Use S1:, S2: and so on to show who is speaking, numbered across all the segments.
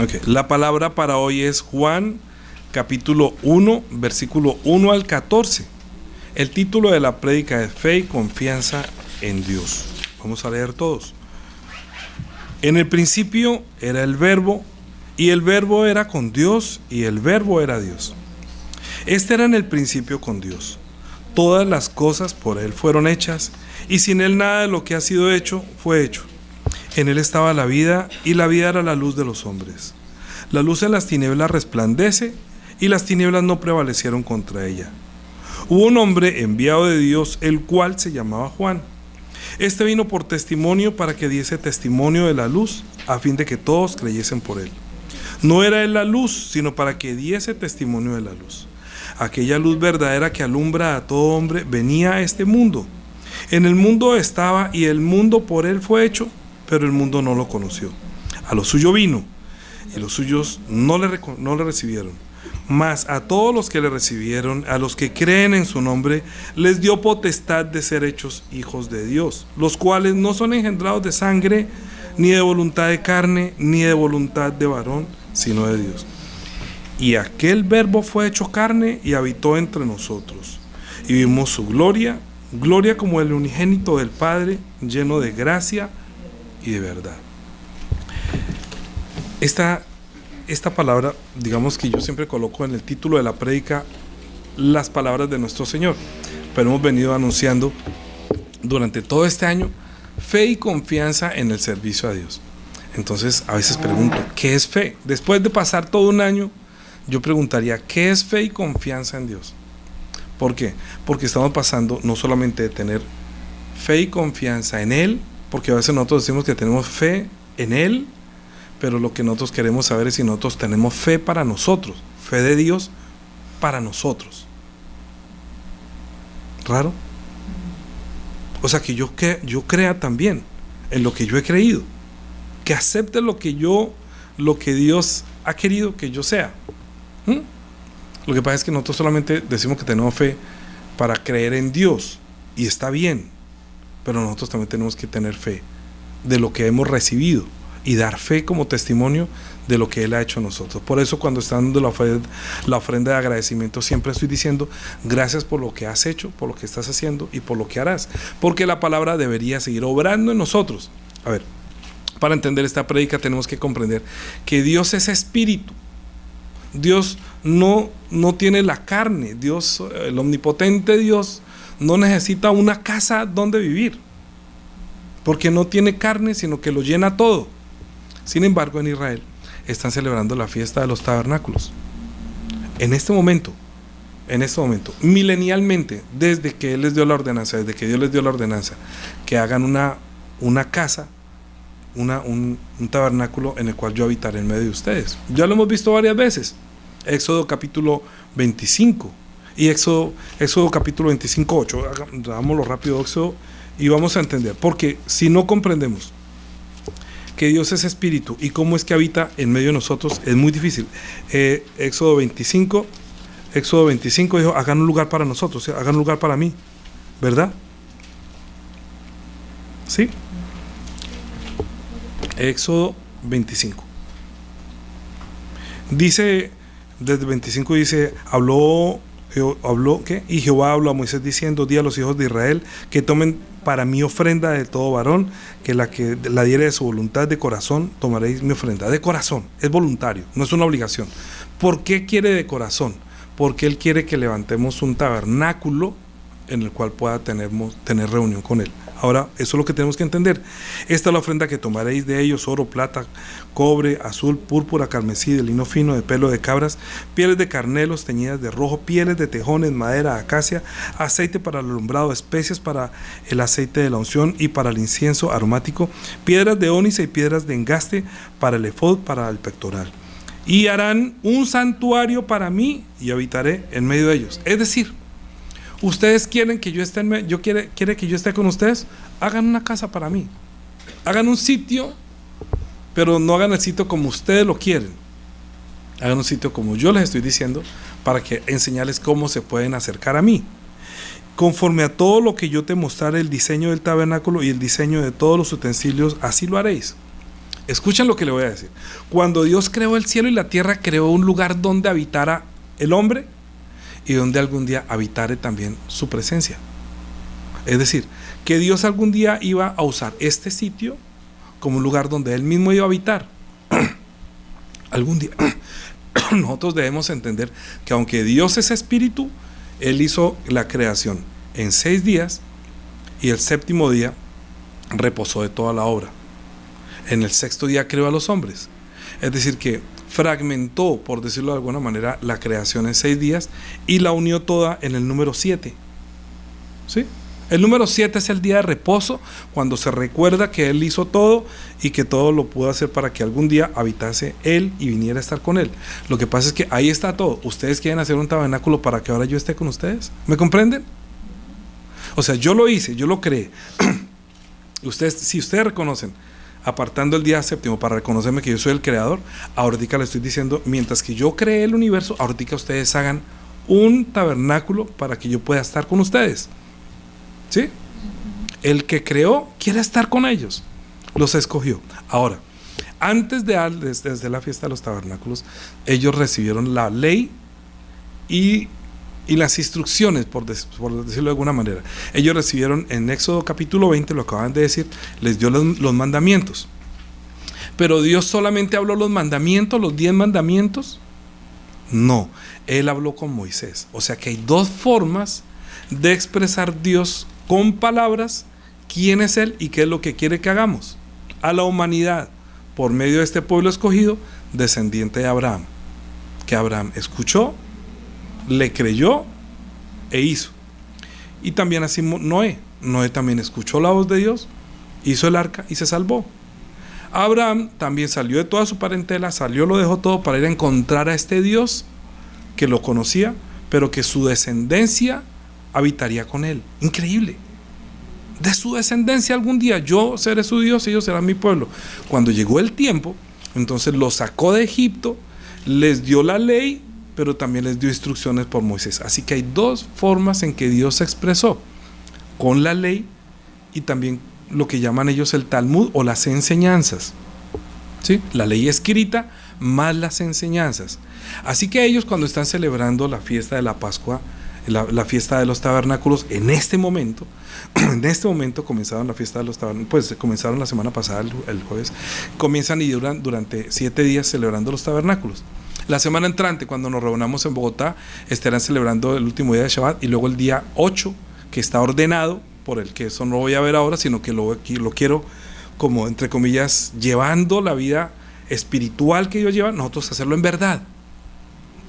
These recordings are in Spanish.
S1: Ok, la palabra para hoy es Juan capítulo 1, versículo 1 al 14. El título de la prédica es Fe y confianza en Dios. Vamos a leer todos. En el principio era el Verbo, y el Verbo era con Dios, y el Verbo era Dios. Este era en el principio con Dios. Todas las cosas por Él fueron hechas, y sin Él nada de lo que ha sido hecho fue hecho. En Él estaba la vida, y la vida era la luz de los hombres. La luz en las tinieblas resplandece, y las tinieblas no prevalecieron contra ella. Hubo un hombre enviado de Dios, el cual se llamaba Juan. Este vino por testimonio para que diese testimonio de la luz, a fin de que todos creyesen por él. No era él la luz, sino para que diese testimonio de la luz. Aquella luz verdadera que alumbra a todo hombre venía a este mundo. En el mundo estaba, y el mundo por él fue hecho, pero el mundo no lo conoció. A lo suyo vino, y los suyos no le recibieron. Mas a todos los que le recibieron, a los que creen en su nombre, les dio potestad de ser hechos hijos de Dios, los cuales no son engendrados de sangre, ni de voluntad de carne, ni de voluntad de varón, sino de Dios. Y aquel Verbo fue hecho carne y habitó entre nosotros, y vimos su gloria, gloria como el unigénito del Padre, lleno de gracia y de verdad. Esta palabra, digamos que yo siempre coloco en el título de la prédica las palabras de nuestro Señor, pero hemos venido anunciando durante todo este año fe y confianza en el servicio a Dios. Entonces a veces pregunto, ¿qué es fe? Después de pasar todo un año, yo preguntaría, ¿qué es fe y confianza en Dios? ¿Por qué? Porque estamos pasando no solamente de tener fe y confianza en Él, porque a veces nosotros decimos que tenemos fe en Él, pero lo que nosotros queremos saber es si nosotros tenemos fe para nosotros, fe de Dios para nosotros. ¿Raro? O sea, que yo crea también en lo que yo he creído, que acepte lo que Dios ha querido que yo sea. Lo que pasa es que nosotros solamente decimos que tenemos fe para creer en Dios, y está bien, pero nosotros también tenemos que tener fe de lo que hemos recibido y dar fe como testimonio de lo que Él ha hecho a nosotros. Por eso cuando están dando la ofrenda de agradecimiento, siempre estoy diciendo gracias por lo que has hecho, por lo que estás haciendo y por lo que harás, porque la palabra debería seguir obrando en nosotros. A ver, para entender esta prédica tenemos que comprender que Dios es espíritu. Dios no tiene la carne. Dios, el omnipotente Dios, no necesita una casa donde vivir, porque no tiene carne, sino que lo llena todo. Sin embargo, en Israel están celebrando la fiesta de los tabernáculos. En este momento, milenialmente, desde que Él les dio la ordenanza, desde que Dios les dio la ordenanza, que hagan una casa, un tabernáculo en el cual yo habitaré en medio de ustedes. Ya lo hemos visto varias veces. Éxodo capítulo 25 y Éxodo capítulo 25, 8. Hagámoslo rápido, Éxodo, y vamos a entender. Porque si no comprendemos que Dios es espíritu y cómo es que habita en medio de nosotros, es muy difícil. Éxodo 25 dijo, hagan un lugar para nosotros, hagan un lugar para mí, ¿verdad? ¿Sí? Éxodo 25 dice, desde 25 dice, habló ¿qué? Y Jehová habló a Moisés diciendo, di a los hijos de Israel que tomen para mí ofrenda de todo varón, que la diere de su voluntad de corazón, tomaréis mi ofrenda. De corazón, es voluntario, no es una obligación. ¿Por qué quiere de corazón? Porque Él quiere que levantemos un tabernáculo en el cual pueda tener reunión con Él. Ahora, eso es lo que tenemos que entender. Esta es la ofrenda que tomaréis de ellos: oro, plata, cobre, azul, púrpura, carmesí, de lino fino, de pelo de cabras, pieles de carnelos teñidas de rojo, pieles de tejones, madera, acacia, aceite para el alumbrado, especias para el aceite de la unción y para el incienso aromático, piedras de ónice y piedras de engaste para el efod, para el pectoral. Y harán un santuario para mí y habitaré en medio de ellos. Es decir, ustedes quieren que yo esté quiere que yo esté con ustedes, hagan una casa para mí, hagan un sitio, pero no hagan el sitio como ustedes lo quieren, hagan un sitio como yo les estoy diciendo, para que enseñarles cómo se pueden acercar a mí. Conforme a todo lo que yo te mostraré, el diseño del tabernáculo y el diseño de todos los utensilios, así lo haréis. Escuchen lo que le voy a decir. Cuando Dios creó el cielo y la tierra, creó un lugar donde habitara el hombre y donde algún día habitare también su presencia. Es decir, que Dios algún día iba a usar este sitio como un lugar donde Él mismo iba a habitar. Algún día. Nosotros debemos entender que aunque Dios es espíritu, Él hizo la creación en 6 días y el séptimo día reposó de toda la obra. En el 6º día creó a los hombres. Es decir, que fragmentó, por decirlo de alguna manera, la creación en 6 días y la unió toda en el número 7. ¿Sí? El número 7 es el día de reposo, cuando se recuerda que Él hizo todo y que todo lo pudo hacer para que algún día habitase Él y viniera a estar con Él. Lo que pasa es que ahí está todo. ¿Ustedes quieren hacer un tabernáculo para que ahora yo esté con ustedes? ¿Me comprenden? O sea, yo lo hice, yo lo creé. Ustedes, si ustedes reconocen, apartando el día séptimo para reconocerme que yo soy el creador, ahorita le estoy diciendo, mientras que yo creé el universo, ahorita ustedes hagan un tabernáculo para que yo pueda estar con ustedes. ¿Sí? El que creó quiere estar con ellos, los escogió. Ahora, antes desde la fiesta de los tabernáculos, ellos recibieron la ley y las instrucciones, por decirlo de alguna manera. Ellos recibieron en Éxodo capítulo 20, lo acaban de decir, les dio los mandamientos. Pero Dios solamente habló los mandamientos, los 10 mandamientos. No, Él habló con Moisés. O sea que hay 2 formas de expresar Dios con palabras quién es Él y qué es lo que quiere que hagamos a la humanidad por medio de este pueblo escogido, descendiente de Abraham, que Abraham escuchó, le creyó e hizo. Y también así Noé también escuchó la voz de Dios, hizo el arca y se salvó. Abraham también salió de toda su parentela, lo dejó todo para ir a encontrar a este Dios que lo conocía, pero que su descendencia habitaría con él. Increíble. De su descendencia algún día yo seré su Dios y ellos serán mi pueblo. Cuando llegó el tiempo, entonces los sacó de Egipto, les dio la ley, pero también les dio instrucciones por Moisés. Así que hay 2 formas en que Dios se expresó: con la ley y también lo que llaman ellos el Talmud o las enseñanzas. ¿Sí? La ley escrita más las enseñanzas. Así que ellos, cuando están celebrando la fiesta de la Pascua, la fiesta de los tabernáculos, en este momento comenzaron la fiesta de los tabernáculos, pues comenzaron la semana pasada, el jueves, comienzan y duran durante 7 días celebrando los tabernáculos. La semana entrante, cuando nos reunamos en Bogotá, estarán celebrando el último día de Shabbat, y luego el día 8, que está ordenado, por el que eso no lo voy a ver ahora, sino que lo quiero, como entre comillas, llevando la vida espiritual que ellos llevan, nosotros hacerlo en verdad.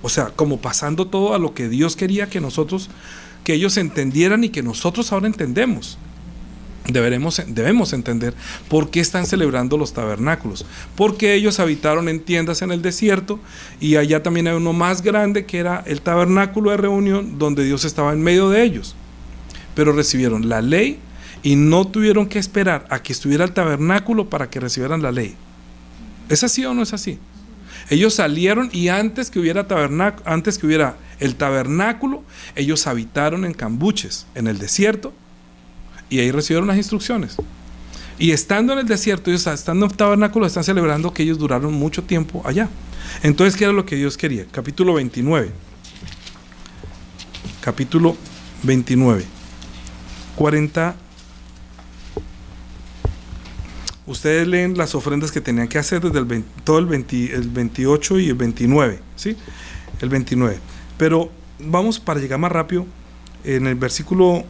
S1: O sea, como pasando todo a lo que Dios quería que ellos entendieran y que nosotros ahora entendemos. Debemos entender por qué están celebrando los tabernáculos. Porque ellos habitaron en tiendas en el desierto, y allá también hay uno más grande que era el tabernáculo de reunión, donde Dios estaba en medio de ellos. Pero recibieron la ley y no tuvieron que esperar a que estuviera el tabernáculo para que recibieran la ley. ¿Es así o no es así? Ellos salieron, y antes que hubiera el tabernáculo, ellos habitaron en cambuches, en el desierto, y ahí recibieron las instrucciones. Y estando en el desierto, ellos estando en el tabernáculo, están celebrando que ellos duraron mucho tiempo allá. Entonces, ¿qué era lo que Dios quería? Capítulo 29. 40. Ustedes leen las ofrendas que tenían que hacer desde el 28 y el 29, ¿sí? El 29. Pero vamos, para llegar más rápido, en el versículo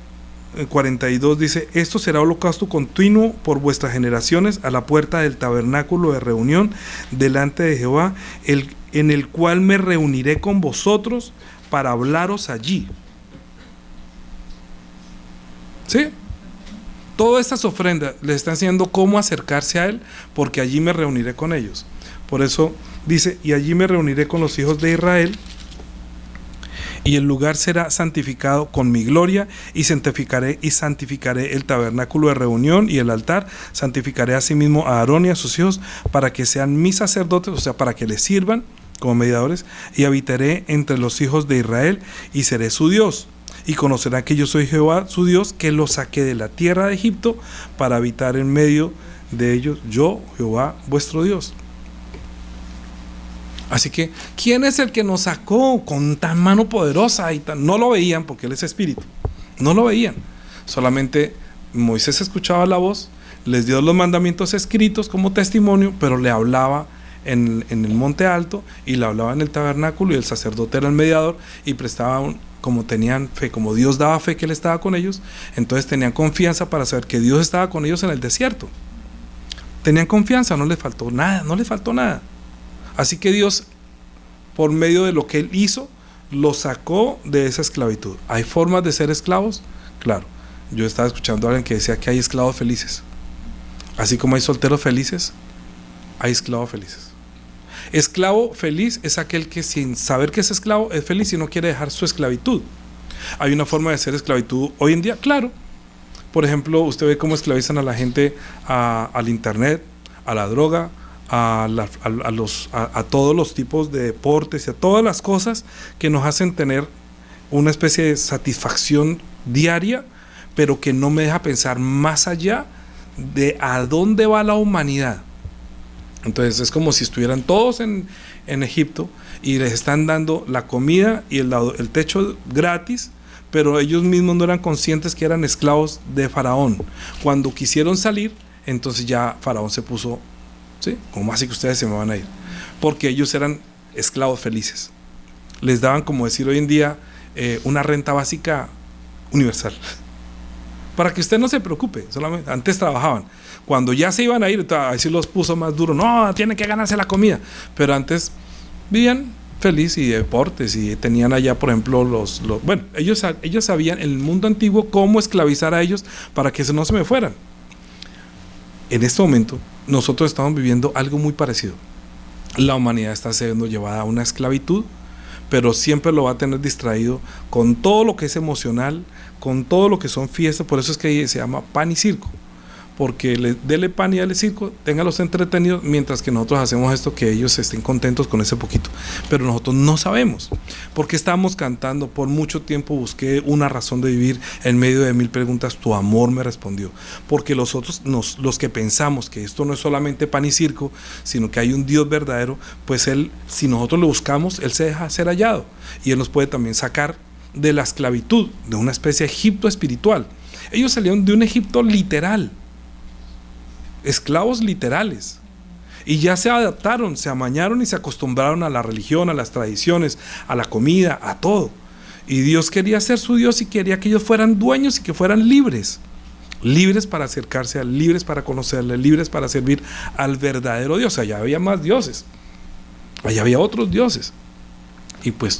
S1: 42 dice: esto será holocausto continuo por vuestras generaciones a la puerta del tabernáculo de reunión delante de Jehová, en el cual me reuniré con vosotros para hablaros allí. ¿Sí? Todas estas ofrendas les están enseñando cómo acercarse a Él, porque allí me reuniré con ellos. Por eso dice: y allí me reuniré con los hijos de Israel, y el lugar será santificado con mi gloria, y santificaré el tabernáculo de reunión y el altar. Santificaré asimismo a Aarón y a sus hijos, para que sean mis sacerdotes, o sea, para que les sirvan como mediadores, y habitaré entre los hijos de Israel, y seré su Dios. Y conocerán que yo soy Jehová su Dios, que los saqué de la tierra de Egipto para habitar en medio de ellos yo, Jehová, vuestro Dios. Así que, ¿quién es el que nos sacó con tan mano poderosa? No lo veían porque Él es espíritu. No lo veían. Solamente Moisés escuchaba la voz, les dio los mandamientos escritos como testimonio, pero le hablaba en el monte alto y le hablaba en el tabernáculo, y el sacerdote era el mediador y prestaban, como tenían fe, como Dios daba fe que Él estaba con ellos, entonces tenían confianza para saber que Dios estaba con ellos en el desierto. Tenían confianza, no les faltó nada. Así que Dios, por medio de lo que Él hizo, los sacó de esa esclavitud. ¿Hay formas de ser esclavos? Claro. Yo estaba escuchando a alguien que decía que hay esclavos felices. Así como hay solteros felices, hay esclavos felices. Esclavo feliz es aquel que, sin saber que es esclavo, es feliz y no quiere dejar su esclavitud. ¿Hay una forma de ser esclavitud hoy en día? Claro. Por ejemplo, usted ve cómo esclavizan a la gente al internet, a la droga, a todos los tipos de deportes y a todas las cosas que nos hacen tener una especie de satisfacción diaria, pero que no me deja pensar más allá de a dónde va la humanidad. Entonces es como si estuvieran todos en Egipto y les están dando la comida y el techo gratis, pero ellos mismos no eran conscientes que eran esclavos de Faraón. Cuando quisieron salir, entonces ya Faraón se puso, ¿sí? ¿Cómo así que ustedes se me van a ir? Porque ellos eran esclavos felices. Les daban, como decir hoy en día, una renta básica universal. Para que usted no se preocupe, solamente antes trabajaban. Cuando ya se iban a ir, ahí sí los puso más duro. No, tienen que ganarse la comida. Pero antes vivían feliz y deportes, y tenían allá, por ejemplo, bueno, ellos sabían en el mundo antiguo cómo esclavizar a ellos para que no se me fueran. En este momento, nosotros estamos viviendo algo muy parecido. La humanidad está siendo llevada a una esclavitud, pero siempre lo va a tener distraído con todo lo que es emocional, con todo lo que son fiestas. Por eso es que se llama pan y circo, porque dele pan y dale circo, téngalos entretenidos, mientras que nosotros hacemos esto, que ellos estén contentos con ese poquito. Pero nosotros no sabemos, porque estamos cantando, por mucho tiempo busqué una razón de vivir en medio de 1000 preguntas, tu amor me respondió. Porque los otros, los que pensamos que esto no es solamente pan y circo, sino que hay un Dios verdadero, pues Él, si nosotros lo buscamos, Él se deja ser hallado, y Él nos puede también sacar de la esclavitud, de una especie de Egipto espiritual. Ellos salieron de un Egipto literal, esclavos literales, y ya se adaptaron, se amañaron y se acostumbraron a la religión, a las tradiciones, a la comida, a todo. Y Dios quería ser su Dios y quería que ellos fueran dueños y que fueran libres para acercarse a Él, libres para conocerle, libres para servir al verdadero Dios. Allá había más dioses, allá había otros dioses. Y pues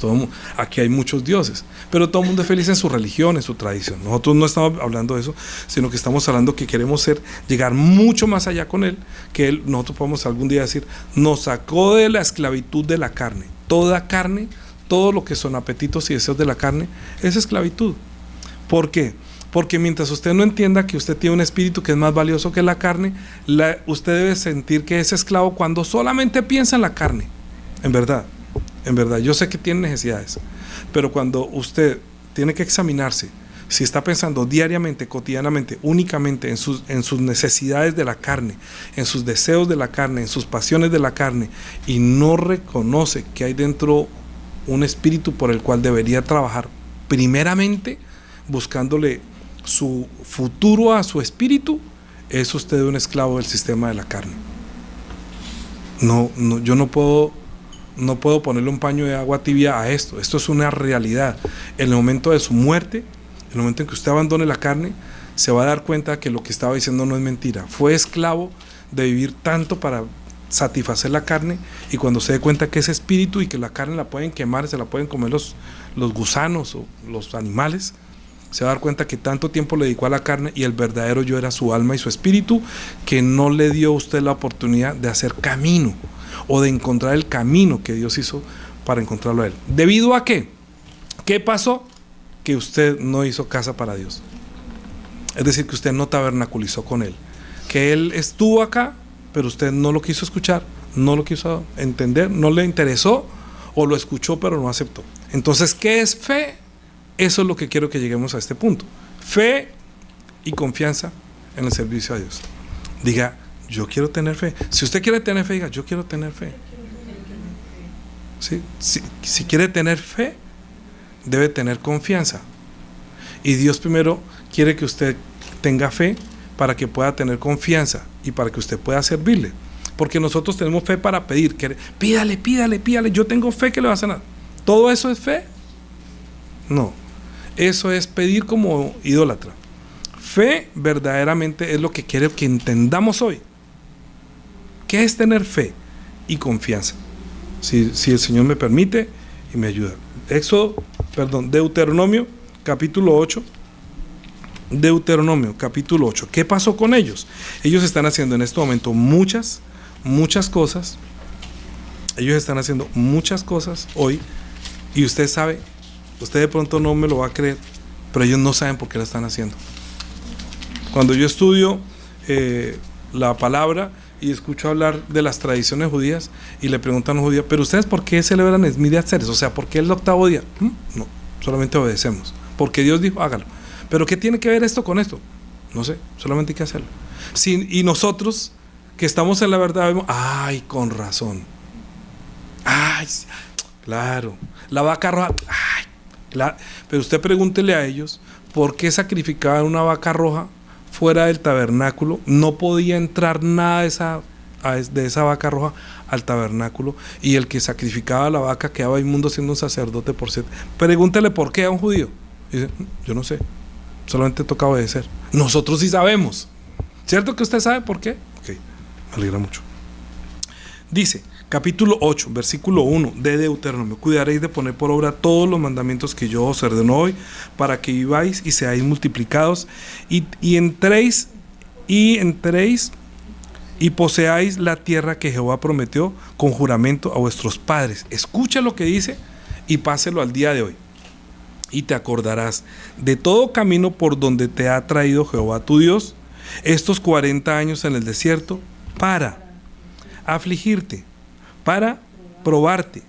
S1: aquí hay muchos dioses, pero todo el mundo es feliz en su religión, en su tradición. Nosotros no estamos hablando de eso, sino que estamos hablando que queremos llegar mucho más allá con Él, que nosotros podemos algún día decir, nos sacó de la esclavitud de la carne. Toda carne, todo lo que son apetitos y deseos de la carne, es esclavitud. ¿Por qué? Porque mientras usted no entienda que usted tiene un espíritu que es más valioso que la carne, usted debe sentir que es esclavo cuando solamente piensa en la carne. En verdad, yo sé que tiene necesidades, pero cuando usted tiene que examinarse si está pensando diariamente, cotidianamente, únicamente en sus necesidades de la carne, en sus deseos de la carne, en sus pasiones de la carne, y no reconoce que hay dentro un espíritu por el cual debería trabajar primeramente, buscándole su futuro a su espíritu, es usted un esclavo del sistema de la carne. Yo no puedo ponerle un paño de agua tibia a esto. Esto es una realidad. En el momento de su muerte, en el momento en que usted abandone la carne, se va a dar cuenta que lo que estaba diciendo no es mentira. Fue esclavo de vivir tanto para satisfacer la carne, y cuando se dé cuenta que es espíritu y que la carne la pueden quemar, se la pueden comer los gusanos o los animales, se va a dar cuenta que tanto tiempo le dedicó a la carne y el verdadero yo era su alma y su espíritu, que no le dio a usted la oportunidad de hacer camino o de encontrar el camino que Dios hizo para encontrarlo a Él. ¿Debido a qué? ¿Qué pasó? Que usted no hizo casa para Dios. Es decir, que usted no tabernaculizó con Él. Que Él estuvo acá, pero usted no lo quiso escuchar, no lo quiso entender, no le interesó, o lo escuchó pero no aceptó. Entonces, ¿qué es fe? Eso es lo que quiero que lleguemos a este punto. Fe y confianza en el servicio a Dios. Diga, yo quiero tener fe. Si usted quiere tener fe, diga, yo quiero tener fe. ¿Sí? Si quiere tener fe, debe tener confianza. Y Dios primero quiere que usted tenga fe para que pueda tener confianza y para que usted pueda servirle. Porque nosotros tenemos fe para pedir. Pídale, yo tengo fe que le va a sanar. ¿Todo eso es fe? No. Eso es pedir como idólatra. Fe verdaderamente es lo que quiere que entendamos hoy. ¿Qué es tener fe y confianza? Si el Señor me permite y me ayuda. Deuteronomio capítulo 8. Deuteronomio capítulo 8. ¿Qué pasó con ellos? Ellos están haciendo en este momento muchas cosas. Ellos están haciendo muchas cosas hoy. Y usted sabe, usted de pronto no me lo va a creer, pero ellos no saben por qué lo están haciendo. Cuando yo estudio la palabra y escucho hablar de las tradiciones judías y le preguntan a los judíos, pero ustedes ¿por qué celebran el Shmini Atzeres? O sea, ¿por qué el octavo día? No, solamente obedecemos, porque Dios dijo, hágalo. ¿Pero qué tiene que ver esto con esto? No sé, solamente hay que hacerlo. Y nosotros que estamos en la verdad vemos, ay, con razón. Ay, claro. La vaca roja, ay, claro. Pero usted pregúntele a ellos, ¿por qué sacrificaban una vaca roja fuera del tabernáculo? No podía entrar nada de esa vaca roja al tabernáculo, y el que sacrificaba la vaca quedaba inmundo siendo un sacerdote por 7. Pregúntele por qué a un judío. Y dice, yo no sé, solamente toca obedecer. Nosotros sí sabemos. ¿Cierto que usted sabe por qué? Ok, me alegra mucho. Dice, capítulo 8, versículo 1 de Deuteronomio: cuidaréis de poner por obra todos los mandamientos que yo os ordeno hoy, para que viváis y seáis multiplicados, y entréis y poseáis la tierra que Jehová prometió con juramento a vuestros padres. Escucha lo que dice y páselo al día de hoy. Y te acordarás de todo camino por donde te ha traído Jehová tu Dios estos 40 años en el desierto, para afligirte, para probarte,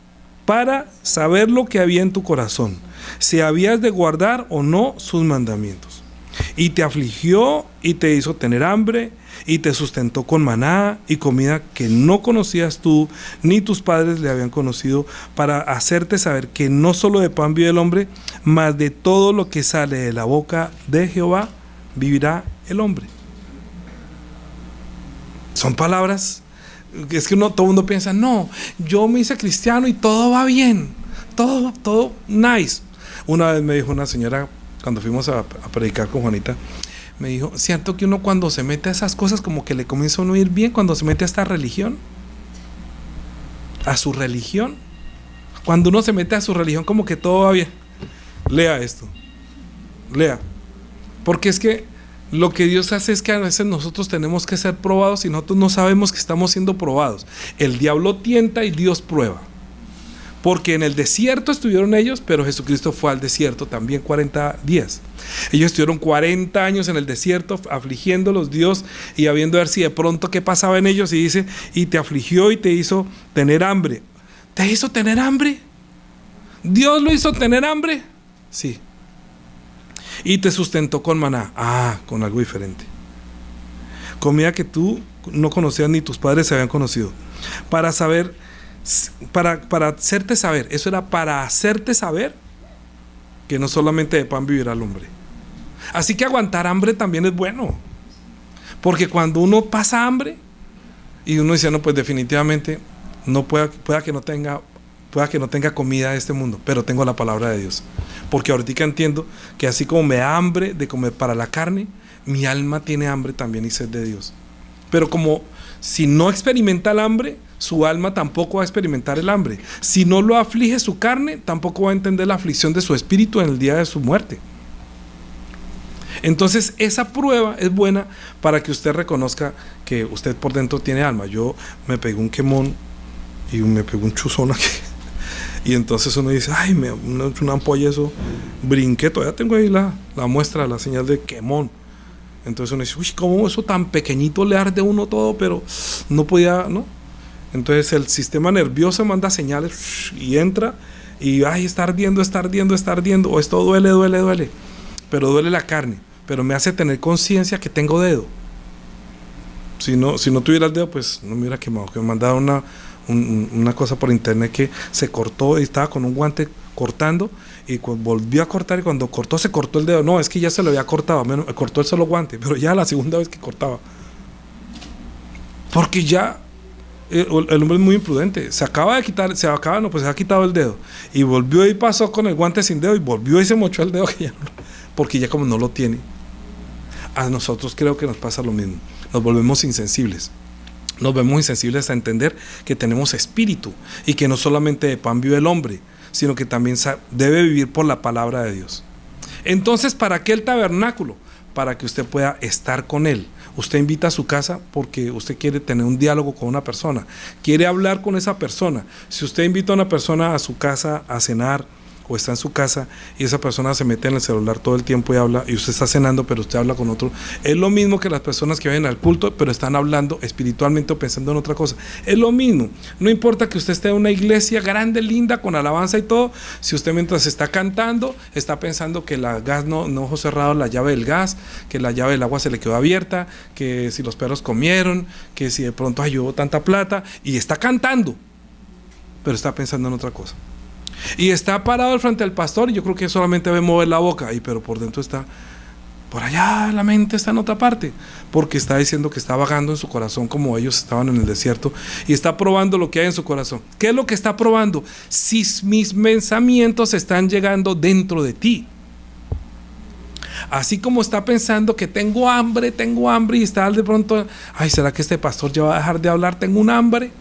S1: para saber lo que había en tu corazón, si habías de guardar o no sus mandamientos. Y te afligió y te hizo tener hambre, y te sustentó con maná y comida que no conocías tú ni tus padres le habían conocido, para hacerte saber que no solo de pan vive el hombre, mas de todo lo que sale de la boca de Jehová vivirá el hombre. Son palabras. Es que todo el mundo piensa, no, yo me hice cristiano y todo va bien, todo nice. Una vez me dijo una señora, cuando fuimos a predicar con Juanita, me dijo, ¿cierto que uno cuando se mete a esas cosas como que le comienza a uno ir bien cuando se mete a esta religión? ¿A su religión? Cuando uno se mete a su religión como que todo va bien. Lea esto, lea. Porque es que lo que Dios hace es que a veces nosotros tenemos que ser probados y nosotros no sabemos que estamos siendo probados. El diablo tienta y Dios prueba. Porque en el desierto estuvieron ellos, pero Jesucristo fue al desierto también 40 días. Ellos estuvieron 40 años en el desierto afligiéndolos Dios y habiendo ver si de pronto qué pasaba en ellos, y dice, y te afligió y te hizo tener hambre. ¿Te hizo tener hambre? ¿Dios lo hizo tener hambre? Sí. Y te sustentó con maná, con algo diferente. Comida que tú no conocías ni tus padres se habían conocido. Para hacerte saber, eso era para hacerte saber que no solamente de pan vivirá el hombre. Así que aguantar hambre también es bueno. Porque cuando uno pasa hambre y uno dice, no, pues definitivamente no pueda que no tenga comida de este mundo, pero tengo la palabra de Dios. Porque ahorita entiendo que así como me da hambre de comer para la carne, mi alma tiene hambre también y sed de Dios. Pero como si no experimenta el hambre, su alma tampoco va a experimentar el hambre. Si no lo aflige su carne, tampoco va a entender la aflicción de su espíritu en el día de su muerte. Entonces esa prueba es buena para que usted reconozca que usted por dentro tiene alma. Yo me pegué un quemón y me pegó un chuzón aquí. Y entonces uno dice, ay, una ampolla, eso, brinqué, todavía tengo ahí la muestra, la señal de quemón. Entonces uno dice, uy, ¿cómo eso tan pequeñito le arde a uno todo? Pero no podía, ¿no? Entonces el sistema nervioso manda señales y entra y, ay, está ardiendo, o esto duele, pero duele la carne, pero me hace tener conciencia que tengo dedo. Si no tuviera el dedo, pues no me hubiera quemado. Que me mandaron una cosa por internet que se cortó y estaba con un guante cortando y volvió a cortar, y cuando cortó se cortó el dedo. No, es que ya se lo había cortado, me cortó el solo guante, pero ya la segunda vez que cortaba. Porque ya el hombre es muy imprudente. Se ha quitado el dedo y volvió y pasó con el guante sin dedo y volvió y se mochó el dedo que ya no, porque ya como no lo tiene. A nosotros creo que nos pasa lo mismo. Nos volvemos insensibles. Nos vemos insensibles a entender que tenemos espíritu y que no solamente de pan vive el hombre, sino que también debe vivir por la palabra de Dios. Entonces, ¿para qué el tabernáculo? Para que usted pueda estar con Él. Usted invita a su casa porque usted quiere tener un diálogo con una persona, quiere hablar con esa persona. Si usted invita a una persona a su casa a cenar, o está en su casa y esa persona se mete en el celular todo el tiempo y habla, y usted está cenando pero usted habla con otro, es lo mismo que las personas que vienen al culto pero están hablando espiritualmente o pensando en otra cosa. Es lo mismo. No importa que usted esté en una iglesia grande, linda, con alabanza y todo, si usted mientras está cantando está pensando que la gas no dejó cerrado la llave del gas, que la llave del agua se le quedó abierta, que si los perros comieron, que si de pronto ayudó tanta plata, y está cantando pero está pensando en otra cosa. Y está parado al frente del pastor y yo creo que solamente ve mover la boca, pero por dentro está, por allá la mente está en otra parte, porque está diciendo que está vagando en su corazón como ellos estaban en el desierto, y está probando lo que hay en su corazón. ¿Qué es lo que está probando? Si mis pensamientos están llegando dentro de ti. Así como está pensando que tengo hambre y está de pronto, ¿será que este pastor ya va a dejar de hablar? Tengo un hambre.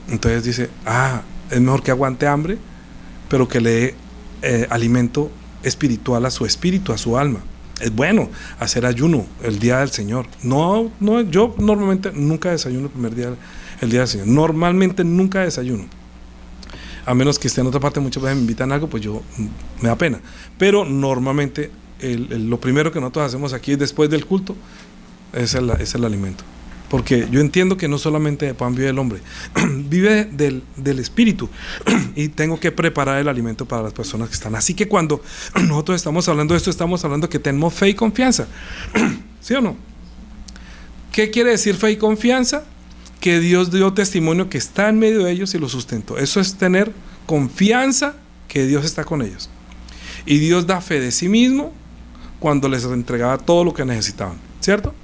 S1: Entonces dice, es mejor que aguante hambre, pero que le dé alimento espiritual a su espíritu, a su alma. Es bueno hacer ayuno el día del Señor. No, yo normalmente nunca desayuno el día del Señor. Normalmente nunca desayuno. A menos que esté en otra parte, muchas veces me invitan a algo, pues yo me da pena. Pero normalmente lo primero que nosotros hacemos aquí después del culto es el alimento. Porque yo entiendo que no solamente de pan vive el hombre, vive del espíritu, y tengo que preparar el alimento para las personas que están. Así que cuando nosotros estamos hablando de esto, estamos hablando que tenemos fe y confianza. ¿Sí o no? ¿Qué quiere decir fe y confianza? Que Dios dio testimonio que está en medio de ellos y lo sustentó. Eso es tener confianza que Dios está con ellos. Y Dios da fe de sí mismo cuando les entregaba todo lo que necesitaban, ¿cierto?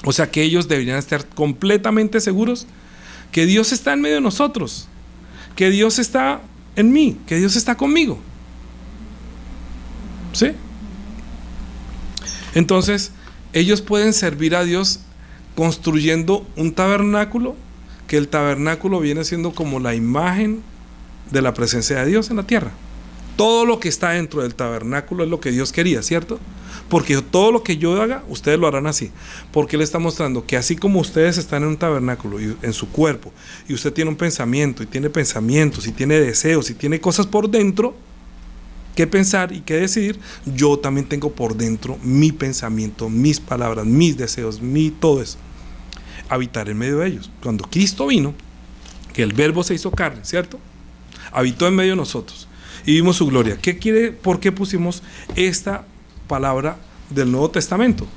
S1: O sea que ellos deberían estar completamente seguros que Dios está en medio de nosotros, que Dios está en mí, que Dios está conmigo. ¿Sí? Entonces, ellos pueden servir a Dios construyendo un tabernáculo, que el tabernáculo viene siendo como la imagen de la presencia de Dios en la tierra. Todo lo que está dentro del tabernáculo es lo que Dios quería, ¿cierto? Porque todo lo que yo haga, ustedes lo harán así. Porque Él está mostrando que así como ustedes están en un tabernáculo y en su cuerpo, y usted tiene un pensamiento, y tiene pensamientos, y tiene deseos, y tiene cosas por dentro que pensar y que decidir, yo también tengo por dentro mi pensamiento, mis palabras, mis deseos, todo eso. Habitar en medio de ellos. Cuando Cristo vino, que el Verbo se hizo carne, ¿cierto? Habitó en medio de nosotros y vimos su gloria. ¿Por qué pusimos esta palabra del Nuevo Testamento?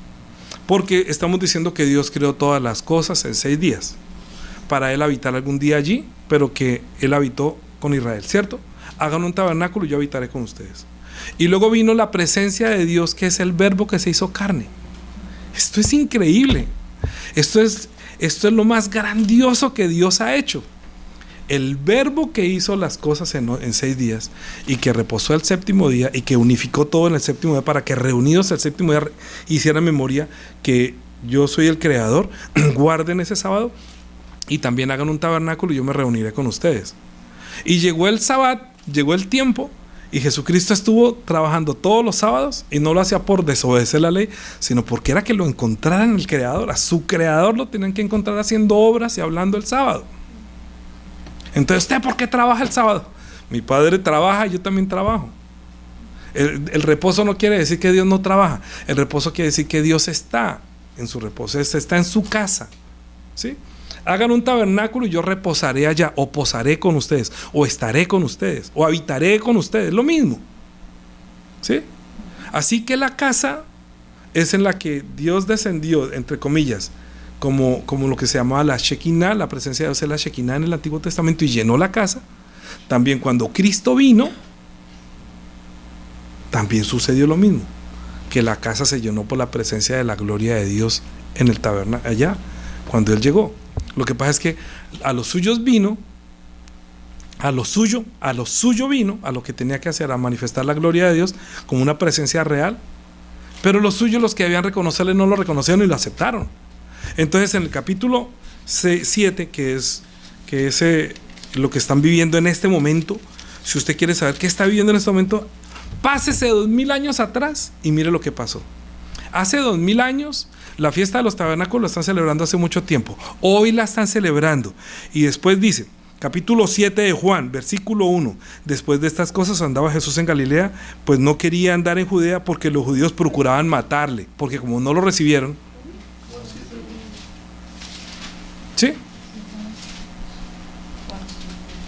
S1: Porque estamos diciendo que Dios creó todas las cosas en 6 días para Él habitar algún día allí, pero que Él habitó con Israel, ¿cierto? Hagan un tabernáculo y yo habitaré con ustedes. Y luego vino la presencia de Dios, que es el Verbo que se hizo carne. Esto es increíble. Esto es lo más grandioso que Dios ha hecho. El Verbo que hizo las cosas en 6 días y que reposó el séptimo día y que unificó todo en el séptimo día, para que reunidos el séptimo día hicieran memoria que yo soy el creador. Guarden ese sábado y también hagan un tabernáculo y yo me reuniré con ustedes. Y llegó el sábado, llegó el tiempo, y Jesucristo estuvo trabajando todos los sábados, y no lo hacía por desobedecer la ley, sino porque era que lo encontraran el creador. A su creador lo tenían que encontrar haciendo obras y hablando el sábado. Entonces, ¿usted por qué trabaja el sábado? Mi padre trabaja, yo también trabajo. El reposo no quiere decir que Dios no trabaja. El reposo quiere decir que Dios está en su reposo, está en su casa. ¿Sí? Hagan un tabernáculo y yo reposaré allá, o posaré con ustedes, o estaré con ustedes, o habitaré con ustedes, lo mismo. ¿Sí? Así que la casa es en la que Dios descendió, entre comillas, como lo que se llamaba la Shekinah, la presencia de Dios es la Shekinah en el Antiguo Testamento y llenó la casa. También cuando Cristo vino, también sucedió lo mismo, que la casa se llenó por la presencia de la gloria de Dios en el tabernáculo, allá, cuando Él llegó. Lo que pasa es que a los suyos vino, a lo suyo vino, a lo que tenía que hacer, a manifestar la gloria de Dios como una presencia real, pero los suyos, los que debían reconocerle, no lo reconocieron y lo aceptaron. Entonces en el capítulo 7, que es lo que están viviendo en este momento, si usted quiere saber qué está viviendo en este momento, pásese 2000 años atrás y mire lo que pasó. Hace 2000 años la fiesta de los tabernáculos la están celebrando hace mucho tiempo. Hoy la están celebrando. Y después dice, capítulo 7 de Juan, versículo 1: después de estas cosas andaba Jesús en Galilea, pues no quería andar en Judea porque los judíos procuraban matarle, porque como no lo recibieron. ¿Sí?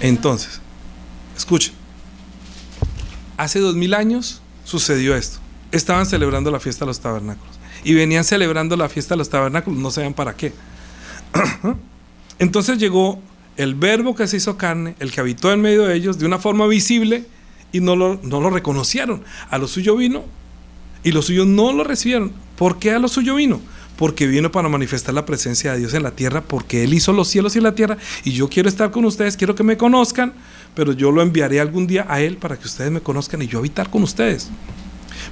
S1: Entonces, escuchen. Hace 2000 años sucedió esto. Estaban celebrando la fiesta de los tabernáculos. Y venían celebrando la fiesta de los tabernáculos, no sabían para qué. Entonces llegó el Verbo que se hizo carne, el que habitó en medio de ellos de una forma visible, y no lo reconocieron. A lo suyo vino y los suyos no lo recibieron. ¿Por qué a lo suyo vino? Porque vino para manifestar la presencia de Dios en la tierra, porque Él hizo los cielos y la tierra, y yo quiero estar con ustedes, quiero que me conozcan, pero yo lo enviaré algún día a Él para que ustedes me conozcan y yo habitar con ustedes.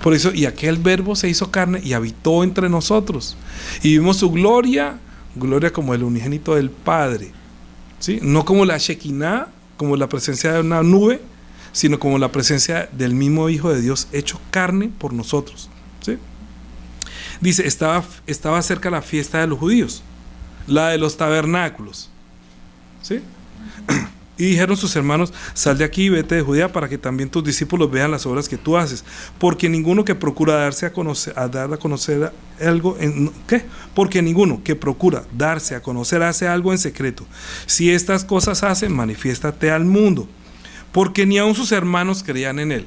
S1: Por eso, y aquel Verbo se hizo carne y habitó entre nosotros, y vimos su gloria como el unigénito del Padre, ¿sí? No como la Shekinah, como la presencia de una nube, sino como la presencia del mismo Hijo de Dios hecho carne por nosotros, ¿sí? Dice, estaba cerca la fiesta de los judíos, la de los tabernáculos, ¿sí? Y dijeron sus hermanos, sal de aquí y vete de Judea para que también tus discípulos vean las obras que tú haces, porque ninguno que procura darse a conocer algo porque ninguno que procura darse a conocer hace algo en secreto. Si estas cosas hace, manifiéstate al mundo, porque ni aun sus hermanos creían en él.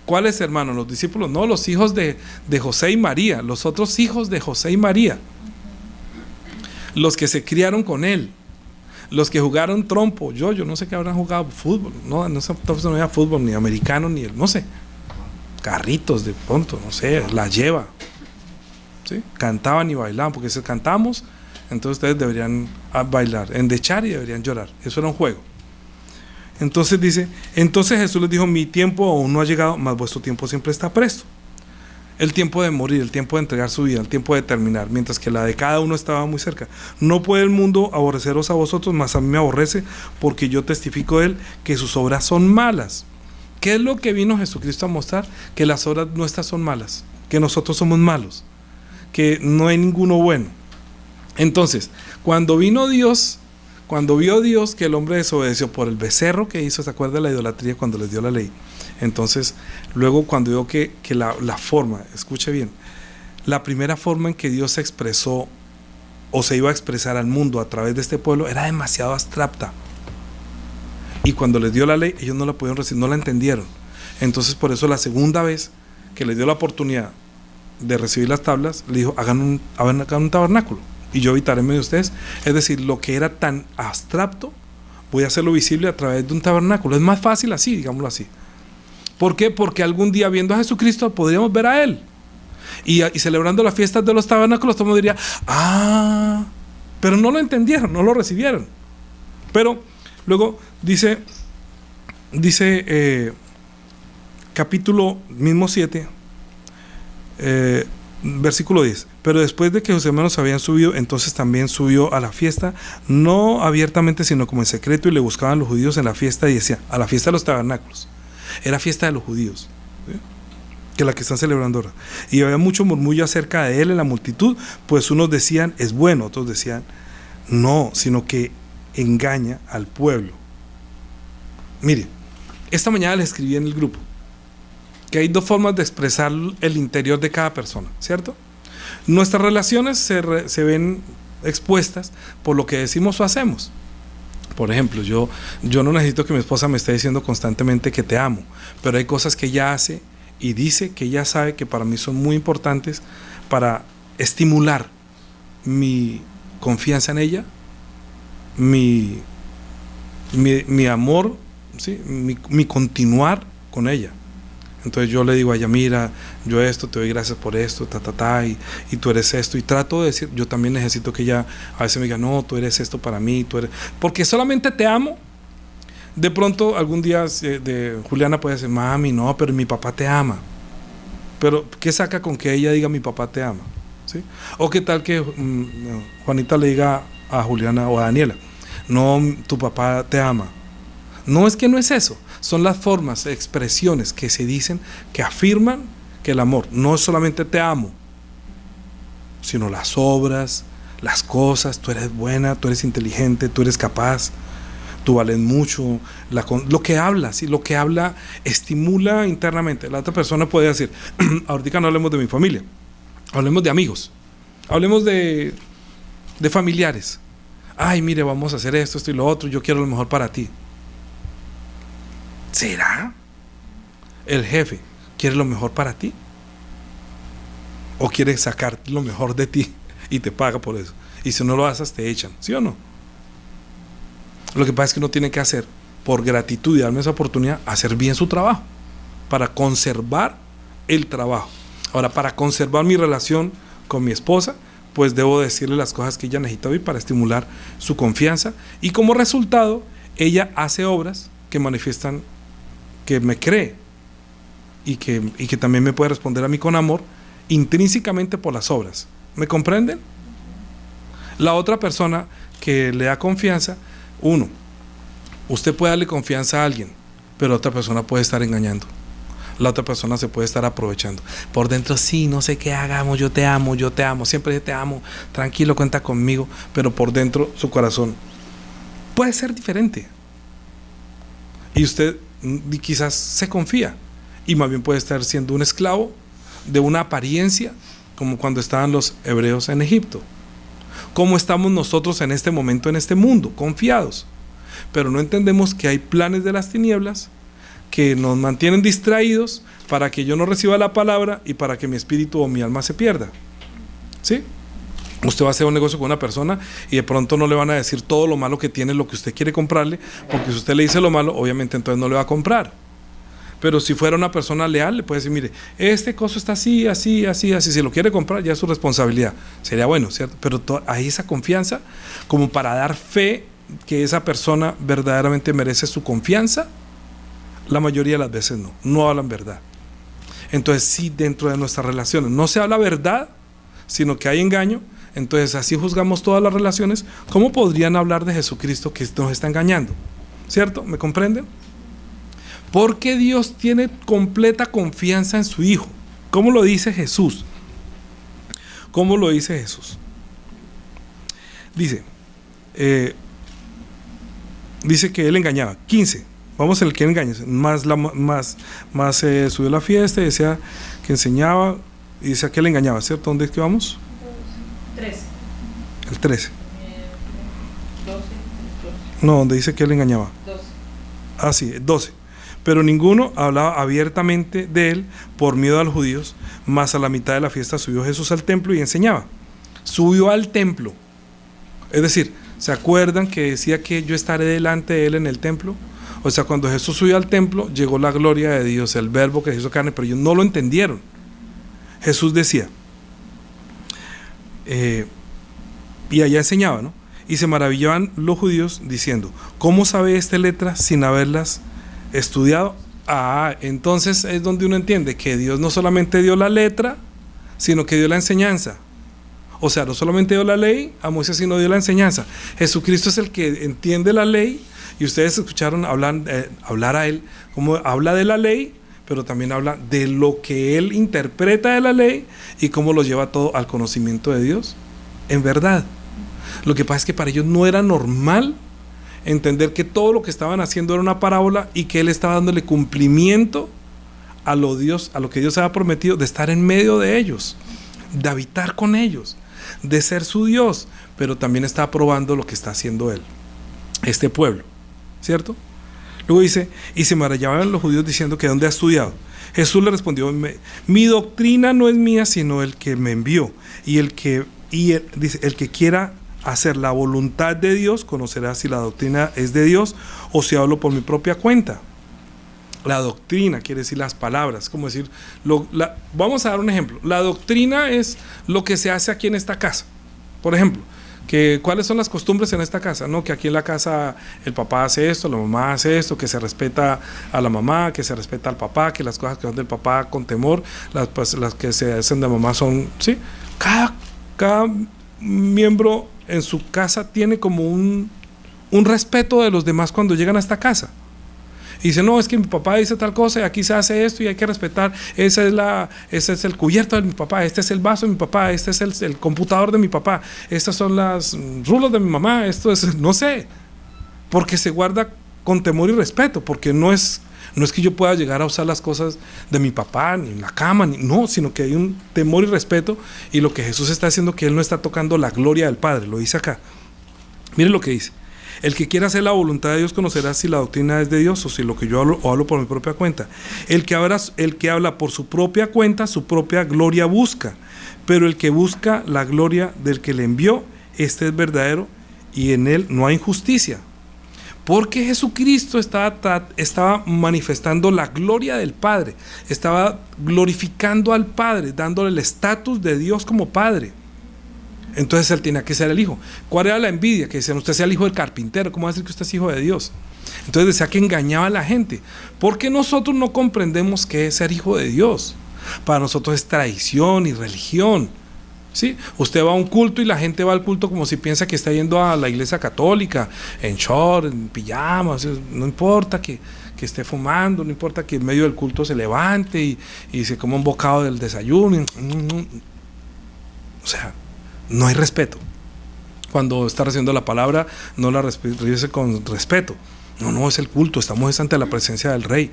S1: ¿Cuáles hermanos? Los discípulos, no, los hijos de José y María, los otros hijos de José y María, los que se criaron con él, los que jugaron trompo. Yo no sé qué habrán jugado, fútbol, no había fútbol ni americano ni no sé, carritos de pronto, no sé, la lleva, ¿sí? Cantaban y bailaban, porque si cantamos, entonces ustedes deberían bailar, endechar y deberían llorar. Eso era un juego. Entonces dice, entonces Jesús les dijo, mi tiempo aún no ha llegado, mas vuestro tiempo siempre está presto. El tiempo de morir, el tiempo de entregar su vida, el tiempo de terminar, mientras que la de cada uno estaba muy cerca. No puede el mundo aborreceros a vosotros, mas a mí me aborrece, porque yo testifico de él que sus obras son malas. ¿Qué es lo que vino Jesucristo a mostrar? Que las obras nuestras son malas, que nosotros somos malos, que no hay ninguno bueno. Entonces, cuando vino Dios, cuando vio Dios que el hombre desobedeció por el becerro que hizo, ¿se acuerda de la idolatría cuando les dio la ley? Entonces, luego cuando vio que la forma, escuche bien, la primera forma en que Dios se expresó o se iba a expresar al mundo a través de este pueblo era demasiado abstracta. Y cuando les dio la ley, ellos no la pudieron recibir, no la entendieron. Entonces, por eso la segunda vez que les dio la oportunidad de recibir las tablas, le dijo, hagan un tabernáculo y yo habitaré en medio de ustedes. Es decir, lo que era tan abstracto, voy a hacerlo visible a través de un tabernáculo. Es más fácil así, digámoslo así. ¿Por qué? Porque algún día viendo a Jesucristo podríamos ver a Él. Y celebrando las fiestas de los tabernáculos, todo el mundo diría, pero no lo entendieron, no lo recibieron. Pero luego dice capítulo mismo 7, versículo 10. Pero después de que sus hermanos habían subido, entonces también subió a la fiesta, no abiertamente, sino como en secreto, y le buscaban los judíos en la fiesta y decían, a la fiesta de los tabernáculos. Era fiesta de los judíos, ¿sí? Que la que están celebrando ahora. Y había mucho murmullo acerca de él en la multitud, pues unos decían, es bueno, otros decían, no, sino que engaña al pueblo. Mire, esta mañana le escribí en el grupo que hay dos formas de expresar el interior de cada persona, ¿cierto? Nuestras relaciones se ven expuestas por lo que decimos o hacemos. Por ejemplo, yo no necesito que mi esposa me esté diciendo constantemente que te amo, pero hay cosas que ella hace y dice que ella sabe que para mí son muy importantes para estimular mi confianza en ella, mi amor, ¿sí? mi continuar con ella. Entonces yo le digo a ella, mira, yo esto, te doy gracias por esto, y tú eres esto, y trato de decir, yo también necesito que ella a veces me diga, no, tú eres esto para mí, tú eres, porque solamente te amo. De pronto algún día Juliana puede decir, mami, no, pero mi papá te ama. Pero ¿qué saca con que ella diga mi papá te ama? ¿Sí? O qué tal que Juanita le diga a Juliana o a Daniela, no, tu papá te ama. No, es que no es eso, son las formas, expresiones que se dicen, que afirman que el amor no es solamente te amo, sino las obras, las cosas, tú eres buena, tú eres inteligente, tú eres capaz, tú vales mucho, lo que hablas y lo que habla estimula internamente. La otra persona puede decir, ahorita no hablemos de mi familia, hablemos de amigos, hablemos de familiares. Ay, mire, vamos a hacer esto y lo otro, yo quiero lo mejor para ti. ¿Será? ¿El jefe quiere lo mejor para ti? ¿O quiere sacar lo mejor de ti y te paga por eso? Y si no lo haces, te echan, ¿sí o no? Lo que pasa es que uno tiene que hacer, por gratitud y darme esa oportunidad, hacer bien su trabajo, para conservar el trabajo. Ahora, para conservar mi relación con mi esposa, pues debo decirle las cosas que ella necesita oír para estimular su confianza, y como resultado, ella hace obras que manifiestan que me cree y que también me puede responder a mí con amor intrínsecamente por las obras. ¿Me comprenden? La otra persona que le da confianza, usted puede darle confianza a alguien, pero la otra persona puede estar engañando. La otra persona se puede estar aprovechando. Por dentro, sí, no sé qué hagamos, yo te amo, siempre te amo, tranquilo, cuenta conmigo, pero por dentro su corazón puede ser diferente. Y usted quizás se confía y más bien puede estar siendo un esclavo de una apariencia, como cuando estaban los hebreos en Egipto. ¿Cómo estamos nosotros en este momento, en este mundo? Confiados. Pero no entendemos que hay planes de las tinieblas que nos mantienen distraídos para que yo no reciba la palabra y para que mi espíritu o mi alma se pierda. ¿Sí? Usted va a hacer un negocio con una persona y de pronto no le van a decir todo lo malo que tiene, lo que usted quiere comprarle, porque si usted le dice lo malo, obviamente entonces no le va a comprar. Pero si fuera una persona leal, le puede decir, mire, este costo está así, así, así, así, si lo quiere comprar ya es su responsabilidad. Sería bueno, ¿cierto? Pero hay esa confianza como para dar fe que esa persona verdaderamente merece su confianza. La mayoría de las veces no hablan verdad. Entonces, si dentro de nuestras relaciones no se habla verdad, sino que hay engaño, entonces así juzgamos todas las relaciones. ¿Cómo podrían hablar de Jesucristo que nos está engañando? ¿Cierto? ¿Me comprenden? Porque Dios tiene completa confianza en su Hijo. ¿Cómo lo dice Jesús? ¿Cómo lo dice Jesús? Dice que él engañaba. 15. Vamos al que engaña. Más subió la fiesta y decía que enseñaba y decía que él engañaba, ¿cierto? ¿Dónde es que vamos?
S2: 13.
S1: El 13.
S2: 12.
S1: No, donde dice que él engañaba.
S2: 12.
S1: Ah, sí, 12. Pero ninguno hablaba abiertamente de él por miedo a los judíos, mas a la mitad de la fiesta subió Jesús al templo y enseñaba. Subió al templo. Es decir, ¿se acuerdan que decía que yo estaré delante de él en el templo? O sea, cuando Jesús subió al templo, llegó la gloria de Dios, el verbo que se hizo carne, pero ellos no lo entendieron. Jesús decía, y allá enseñaba, ¿no? Y se maravillaban los judíos diciendo, ¿cómo sabe esta letra sin haberlas estudiado? Entonces es donde uno entiende que Dios no solamente dio la letra, sino que dio la enseñanza. O sea, no solamente dio la ley a Moisés, sino dio la enseñanza. Jesucristo es el que entiende la ley, y ustedes escucharon hablar a él, como habla de la ley, pero también habla de lo que él interpreta de la ley y cómo lo lleva todo al conocimiento de Dios en verdad. Lo que pasa es que para ellos no era normal entender que todo lo que estaban haciendo era una parábola y que él estaba dándole cumplimiento a lo que Dios había prometido, de estar en medio de ellos, de habitar con ellos, de ser su Dios, pero también está probando lo que está haciendo él, este pueblo, ¿cierto? Luego dice, y se maravillaban los judíos diciendo que ¿dónde ha estudiado? Jesús le respondió, mi doctrina no es mía, sino el que me envió, y el que quiera hacer la voluntad de Dios, conocerás si la doctrina es de Dios o si hablo por mi propia cuenta. La doctrina quiere decir las palabras, como decir, vamos a dar un ejemplo. La doctrina es lo que se hace aquí en esta casa. Por ejemplo, ¿cuáles son las costumbres en esta casa? No, que aquí en la casa el papá hace esto, la mamá hace esto, que se respeta a la mamá, que se respeta al papá, que las cosas que son del papá con temor, las que se hacen de mamá son, ¿sí? Cada miembro en su casa tiene como un respeto de los demás cuando llegan a esta casa. Y dice, no, es que mi papá dice tal cosa y aquí se hace esto y hay que respetar, ese es el cubierto de mi papá, este es el vaso de mi papá, este es el computador de mi papá, estas son las rulos de mi mamá, esto es, no sé, porque se guarda con temor y respeto, porque no es que yo pueda llegar a usar las cosas de mi papá, ni en la cama, no, sino que hay un temor y respeto, y lo que Jesús está haciendo, que Él no está tocando la gloria del Padre, lo dice acá. Mire lo que dice. El que quiera hacer la voluntad de Dios conocerá si la doctrina es de Dios o si lo que yo hablo o hablo por mi propia cuenta. El que habla por su propia cuenta, su propia gloria busca. Pero el que busca la gloria del que le envió, este es verdadero y en él no hay injusticia. Porque Jesucristo estaba manifestando la gloria del Padre, estaba glorificando al Padre, dándole el estatus de Dios como Padre. Entonces él tenía que ser el hijo. ¿Cuál era la envidia? Que decían, usted es el hijo del carpintero, ¿cómo va a decir que usted es hijo de Dios? Entonces decía que engañaba a la gente, porque nosotros no comprendemos qué es ser hijo de Dios. Para nosotros es tradición y religión, ¿sí? Usted va a un culto y la gente va al culto como si piensa que está yendo a la iglesia católica, en short, en pijamas, no importa que esté fumando, no importa que en medio del culto se levante y se coma un bocado del desayuno, o sea, no hay respeto. Cuando está recibiendo la palabra, no la recibe con respeto. No, es el culto, estamos ante la presencia del Rey.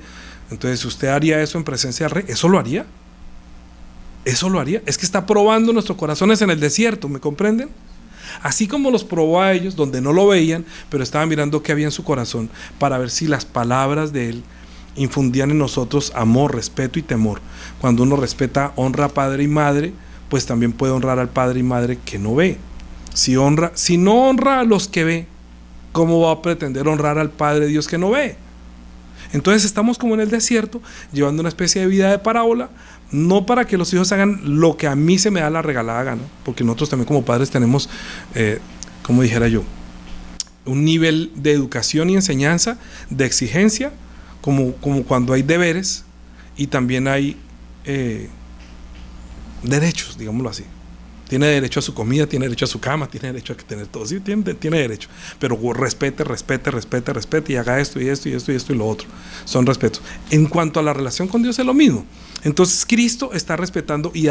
S1: Entonces, ¿usted haría eso en presencia del Rey? ¿Eso lo haría? ¿Eso lo haría? Es que está probando nuestros corazones en el desierto, ¿me comprenden? Así como los probó a ellos, donde no lo veían, pero estaban mirando qué había en su corazón, para ver si las palabras de Él infundían en nosotros amor, respeto y temor. Cuando uno respeta, honra a padre y madre, pues también puede honrar al padre y madre que no ve. Si no honra a los que ve, ¿cómo va a pretender honrar al Padre Dios que no ve? Entonces estamos como en el desierto, llevando una especie de vida de parábola, no para que los hijos hagan lo que a mí se me da la regalada gana, porque nosotros también como padres tenemos, como dijera yo, un nivel de educación y enseñanza, de exigencia, como cuando hay deberes y también hay derechos, digámoslo así. Tiene derecho a su comida, tiene derecho a su cama, tiene derecho a tener todo, sí, tiene derecho, pero respete y haga esto y lo otro, son respetos. En cuanto a la relación con Dios es lo mismo. Entonces Cristo está respetando y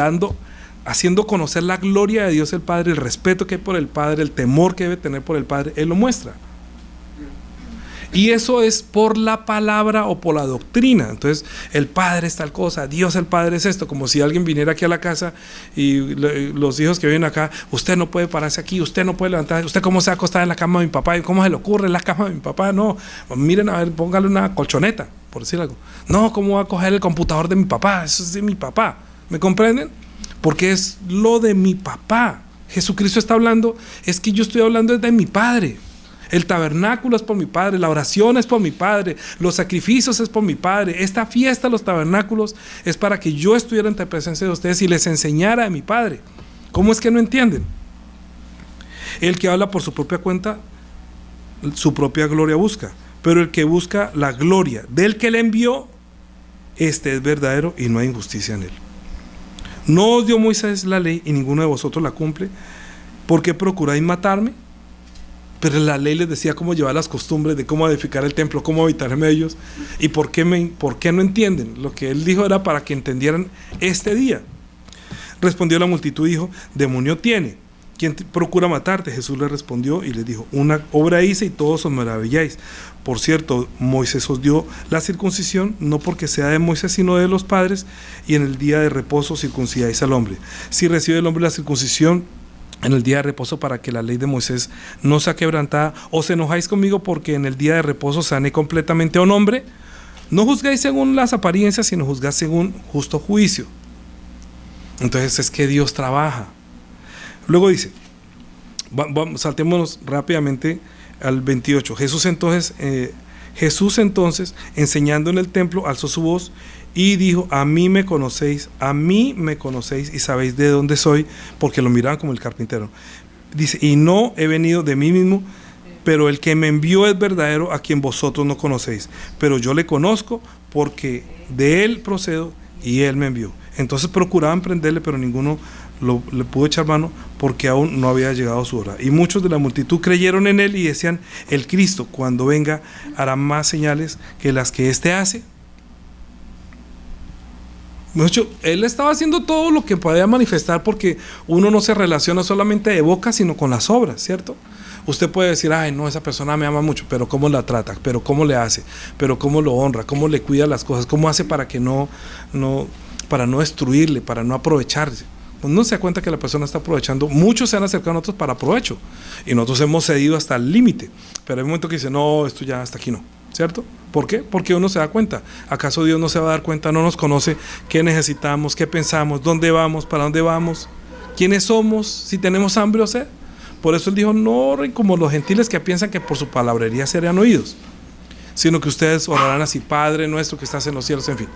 S1: haciendo conocer la gloria de Dios el Padre, el respeto que hay por el Padre, el temor que debe tener por el Padre, Él lo muestra. Y eso es por la palabra o por la doctrina. Entonces, el Padre es tal cosa, Dios el Padre es esto, como si alguien viniera aquí a la casa y los hijos que viven acá, usted no puede pararse aquí, usted no puede levantar, usted cómo se va a acostar en la cama de mi papá, cómo se le ocurre en la cama de mi papá, no, miren a ver, póngale una colchoneta, por decir algo. No, ¿cómo va a coger el computador de mi papá? Eso es de mi papá, ¿me comprenden? Porque es lo de mi papá. Jesucristo está hablando, es que yo estoy hablando de mi Padre. El tabernáculo es por mi Padre, la oración es por mi Padre, los sacrificios es por mi Padre. Esta fiesta, los tabernáculos, es para que yo estuviera ante la presencia de ustedes y les enseñara de mi Padre. ¿Cómo es que no entienden? El que habla por su propia cuenta, su propia gloria busca, pero el que busca la gloria del que le envió, este es verdadero y no hay injusticia en él. No os dio Moisés la ley y ninguno de vosotros la cumple. ¿Por qué procuráis matarme? Pero la ley les decía cómo llevar las costumbres de cómo edificar el templo, cómo habitar en ellos. ¿Y por qué no entienden? Lo que él dijo era para que entendieran este día. Respondió la multitud y dijo, demonio tiene. ¿Quién procura matarte? Jesús le respondió y les dijo, una obra hice y todos os maravilláis. Por cierto, Moisés os dio la circuncisión, no porque sea de Moisés, sino de los padres, y en el día de reposo circuncidáis al hombre. Si recibe el hombre la circuncisión en el día de reposo para que la ley de Moisés no sea quebrantada, ¿os enojáis conmigo porque en el día de reposo sané completamente a un hombre? No juzgáis según las apariencias, sino juzgáis según justo juicio. Entonces es que Dios trabaja. Luego dice, Saltémonos rápidamente al 28. Jesús entonces, enseñando en el templo, alzó su voz y dijo: a mí me conocéis y sabéis de dónde soy, porque lo miraban como el carpintero. Dice: y no he venido de mí mismo, pero el que me envió es verdadero, a quien vosotros no conocéis, pero yo le conozco, porque de él procedo y él me envió. Entonces procuraban prenderle, pero ninguno le pudo echar mano, porque aún no había llegado su hora. Y muchos de la multitud creyeron en él y decían: el Cristo, cuando venga, hará más señales que las que éste hace. De hecho, él estaba haciendo todo lo que podía manifestar, porque uno no se relaciona solamente de boca, sino con las obras, ¿cierto? Usted puede decir: ay, no, esa persona me ama mucho, pero ¿cómo la trata? ¿Pero cómo le hace? ¿Pero cómo lo honra? ¿Cómo le cuida las cosas? ¿Cómo hace para que para no destruirle, para no aprovecharse? Pues no se da cuenta que la persona está aprovechando. Muchos se han acercado a nosotros para provecho, y nosotros hemos cedido hasta el límite, pero hay un momento que dice: no, esto ya hasta aquí no, ¿cierto? ¿Por qué? Porque uno se da cuenta. ¿Acaso Dios no se va a dar cuenta? No nos conoce qué necesitamos, qué pensamos, dónde vamos, para dónde vamos, quiénes somos, si tenemos hambre o sed. Por eso él dijo: no oren como los gentiles, que piensan que por su palabrería serían oídos, sino que ustedes orarán así: Padre nuestro que estás en los cielos, en fin.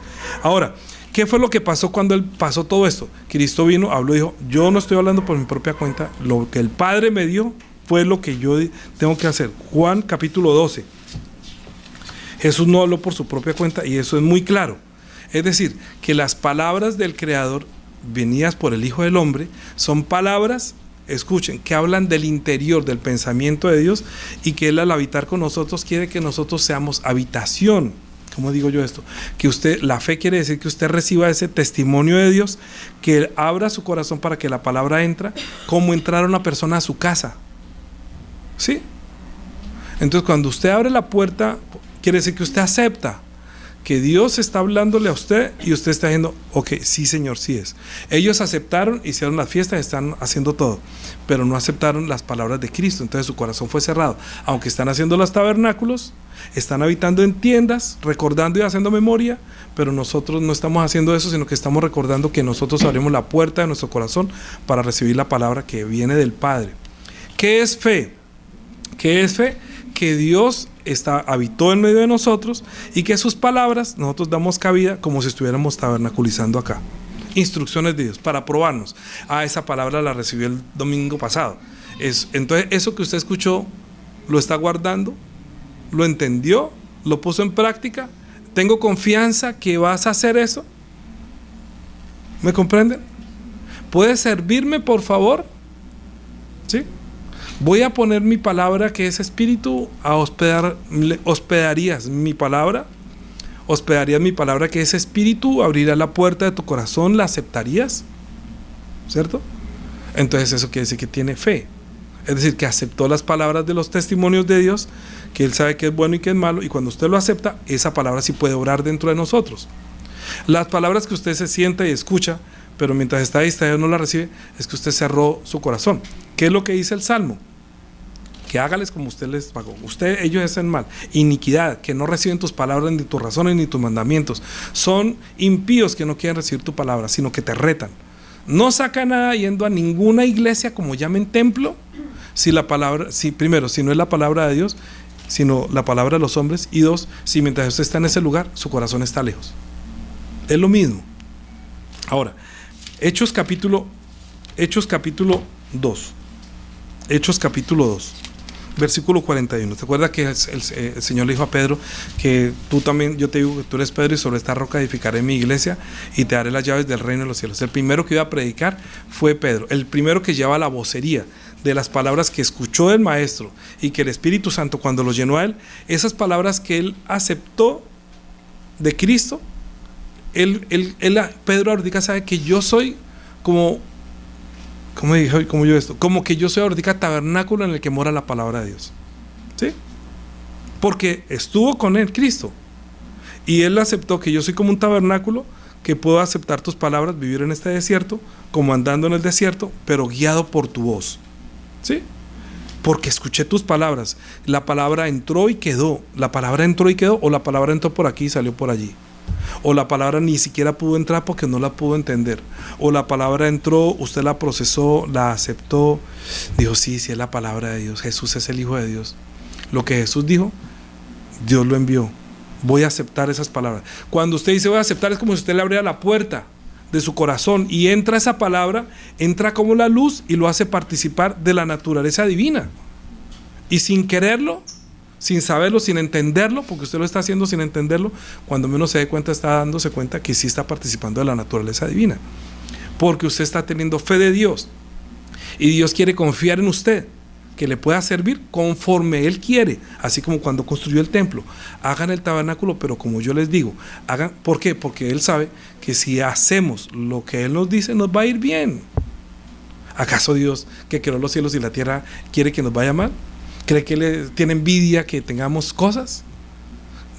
S1: Ahora, ¿qué fue lo que pasó cuando él pasó todo esto? Cristo vino, habló y dijo: yo no estoy hablando por mi propia cuenta, lo que el Padre me dio fue lo que yo tengo que hacer. Juan capítulo 12. Jesús no habló por su propia cuenta, y eso es muy claro. Es decir, que las palabras del Creador, venidas por el Hijo del Hombre, son palabras, escuchen, que hablan del interior, del pensamiento de Dios, y que Él, al habitar con nosotros, quiere que nosotros seamos habitación. ¿Cómo digo yo esto? Que usted, la fe quiere decir que usted reciba ese testimonio de Dios, que Él abra su corazón para que la palabra entre, como entrar una persona a su casa. ¿Sí? Entonces, cuando usted abre la puerta, quiere decir que usted acepta que Dios está hablándole a usted, y usted está diciendo: ok, sí, Señor, sí es. Ellos aceptaron, hicieron las fiestas, están haciendo todo, pero no aceptaron las palabras de Cristo. Entonces su corazón fue cerrado. Aunque están haciendo los tabernáculos, están habitando en tiendas, recordando y haciendo memoria, pero nosotros no estamos haciendo eso, sino que estamos recordando que nosotros abrimos la puerta de nuestro corazón para recibir la palabra que viene del Padre. ¿Qué es fe? ¿Qué es fe? Que Dios habitó en medio de nosotros, y que sus palabras nosotros damos cabida, como si estuviéramos tabernaculizando acá. Instrucciones de Dios para probarnos. Esa palabra la recibió el domingo pasado. Entonces, eso que usted escuchó, ¿lo está guardando? ¿Lo entendió? ¿Lo puso en práctica? ¿Tengo confianza que vas a hacer eso? ¿Me comprenden? ¿Puede servirme, por favor? ¿Sí? Voy a poner mi palabra, que es espíritu, a hospedar. ¿Hospedarías mi palabra? ¿Hospedarías mi palabra, que es espíritu? ¿Abrirá la puerta de tu corazón? ¿La aceptarías? ¿Cierto? Entonces eso quiere decir que tiene fe. Es decir, que aceptó las palabras de los testimonios de Dios, que Él sabe que es bueno y que es malo, y cuando usted lo acepta, esa palabra sí puede obrar dentro de nosotros. Las palabras que usted se sienta y escucha, pero mientras está distraído no la recibe, es que usted cerró su corazón. ¿Qué es lo que dice el Salmo? Que hágales como usted les pagó. Ellos hacen mal, iniquidad, que no reciben tus palabras, ni tus razones, ni tus mandamientos. Son impíos que no quieren recibir tu palabra, sino que te retan. No saca nada yendo a ninguna iglesia, como llamen templo, primero, si no es la palabra de Dios, sino la palabra de los hombres, y dos, si mientras usted está en ese lugar, su corazón está lejos. Es lo mismo. Ahora, Hechos capítulo 2. Hechos capítulo 2, versículo 41. ¿Te acuerdas que el Señor le dijo a Pedro que tú también, yo te digo que tú eres Pedro, y sobre esta roca edificaré mi iglesia y te daré las llaves del reino de los cielos? El primero que iba a predicar fue Pedro, el primero que lleva la vocería de las palabras que escuchó del Maestro, y que el Espíritu Santo, cuando lo llenó a él, esas palabras que él aceptó de Cristo, Pedro ahorita sabe que yo soy como que yo soy ahorita tabernáculo en el que mora la palabra de Dios. ¿Sí? Porque estuvo con él Cristo, y él aceptó que yo soy como un tabernáculo, que puedo aceptar tus palabras, vivir en este desierto, como andando en el desierto, pero guiado por tu voz. ¿Sí? Porque escuché tus palabras. La palabra entró y quedó. La palabra entró y quedó, o la palabra entró por aquí y salió por allí. O la palabra ni siquiera pudo entrar porque no la pudo entender. O la palabra entró, usted la procesó, la aceptó, dijo, sí, sí es la palabra de Dios, Jesús es el Hijo de Dios. Lo que Jesús dijo, Dios lo envió. Voy a aceptar esas palabras. Cuando usted dice voy a aceptar, es como si usted le abriera la puerta de su corazón y entra esa palabra, entra como la luz y lo hace participar de la naturaleza divina. Y sin quererlo, sin saberlo, sin entenderlo, porque usted lo está haciendo sin entenderlo, cuando menos se dé cuenta, está dándose cuenta que sí está participando de la naturaleza divina, porque usted está teniendo fe de Dios y Dios quiere confiar en usted, que le pueda servir conforme Él quiere, así como cuando construyó el templo. Hagan el tabernáculo, pero como yo les digo, hagan, ¿por qué? Porque Él sabe que si hacemos lo que Él nos dice, nos va a ir bien. ¿Acaso Dios, que creó los cielos y la tierra, quiere que nos vaya mal? ¿Cree que le tiene envidia que tengamos cosas?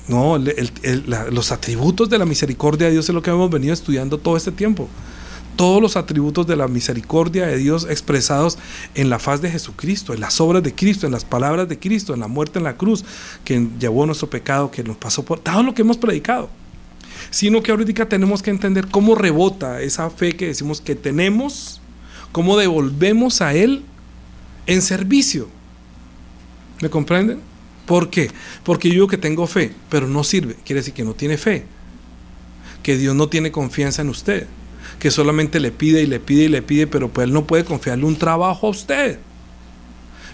S1: No, los atributos de la misericordia de Dios es lo que hemos venido estudiando todo este tiempo. Todos los atributos de la misericordia de Dios expresados en la faz de Jesucristo, en las obras de Cristo, en las palabras de Cristo, en la muerte en la cruz, que llevó nuestro pecado, que nos pasó por todo lo que hemos predicado. Sino que ahorita tenemos que entender cómo rebota esa fe que decimos que tenemos, cómo devolvemos a Él en servicio. ¿Me comprenden? ¿Por qué? Porque yo digo que tengo fe, pero no sirve. Quiere decir que no tiene fe, que Dios no tiene confianza en usted, que solamente le pide y le pide y le pide, pero pues Él no puede confiarle un trabajo a usted.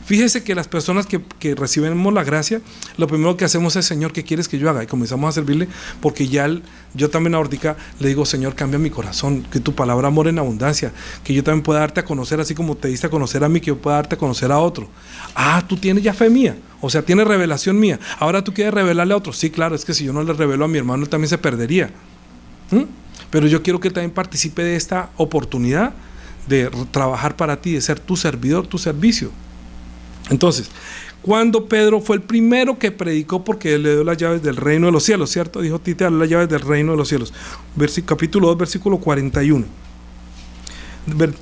S1: Fíjese que las personas que recibimos la gracia, lo primero que hacemos es, Señor, ¿qué quieres que yo haga? Y comenzamos a servirle, porque ya yo también ahorita le digo, Señor, cambia mi corazón, que tu palabra more en abundancia, que yo también pueda darte a conocer, así como te diste a conocer a mí, que yo pueda darte a conocer a otro. Ah, tú tienes ya fe mía, o sea, tienes revelación mía, ahora tú quieres revelarle a otro. Sí, claro, es que si yo no le revelo a mi hermano, él también se perdería. Pero yo quiero que él también participe de esta oportunidad de trabajar para ti, de ser tu servidor, tu servicio. Entonces, cuando Pedro fue el primero que predicó, porque él le dio las llaves del reino de los cielos, ¿cierto? Dijo, Tite, dale las llaves del reino de los cielos. Capítulo 2, versículo 41.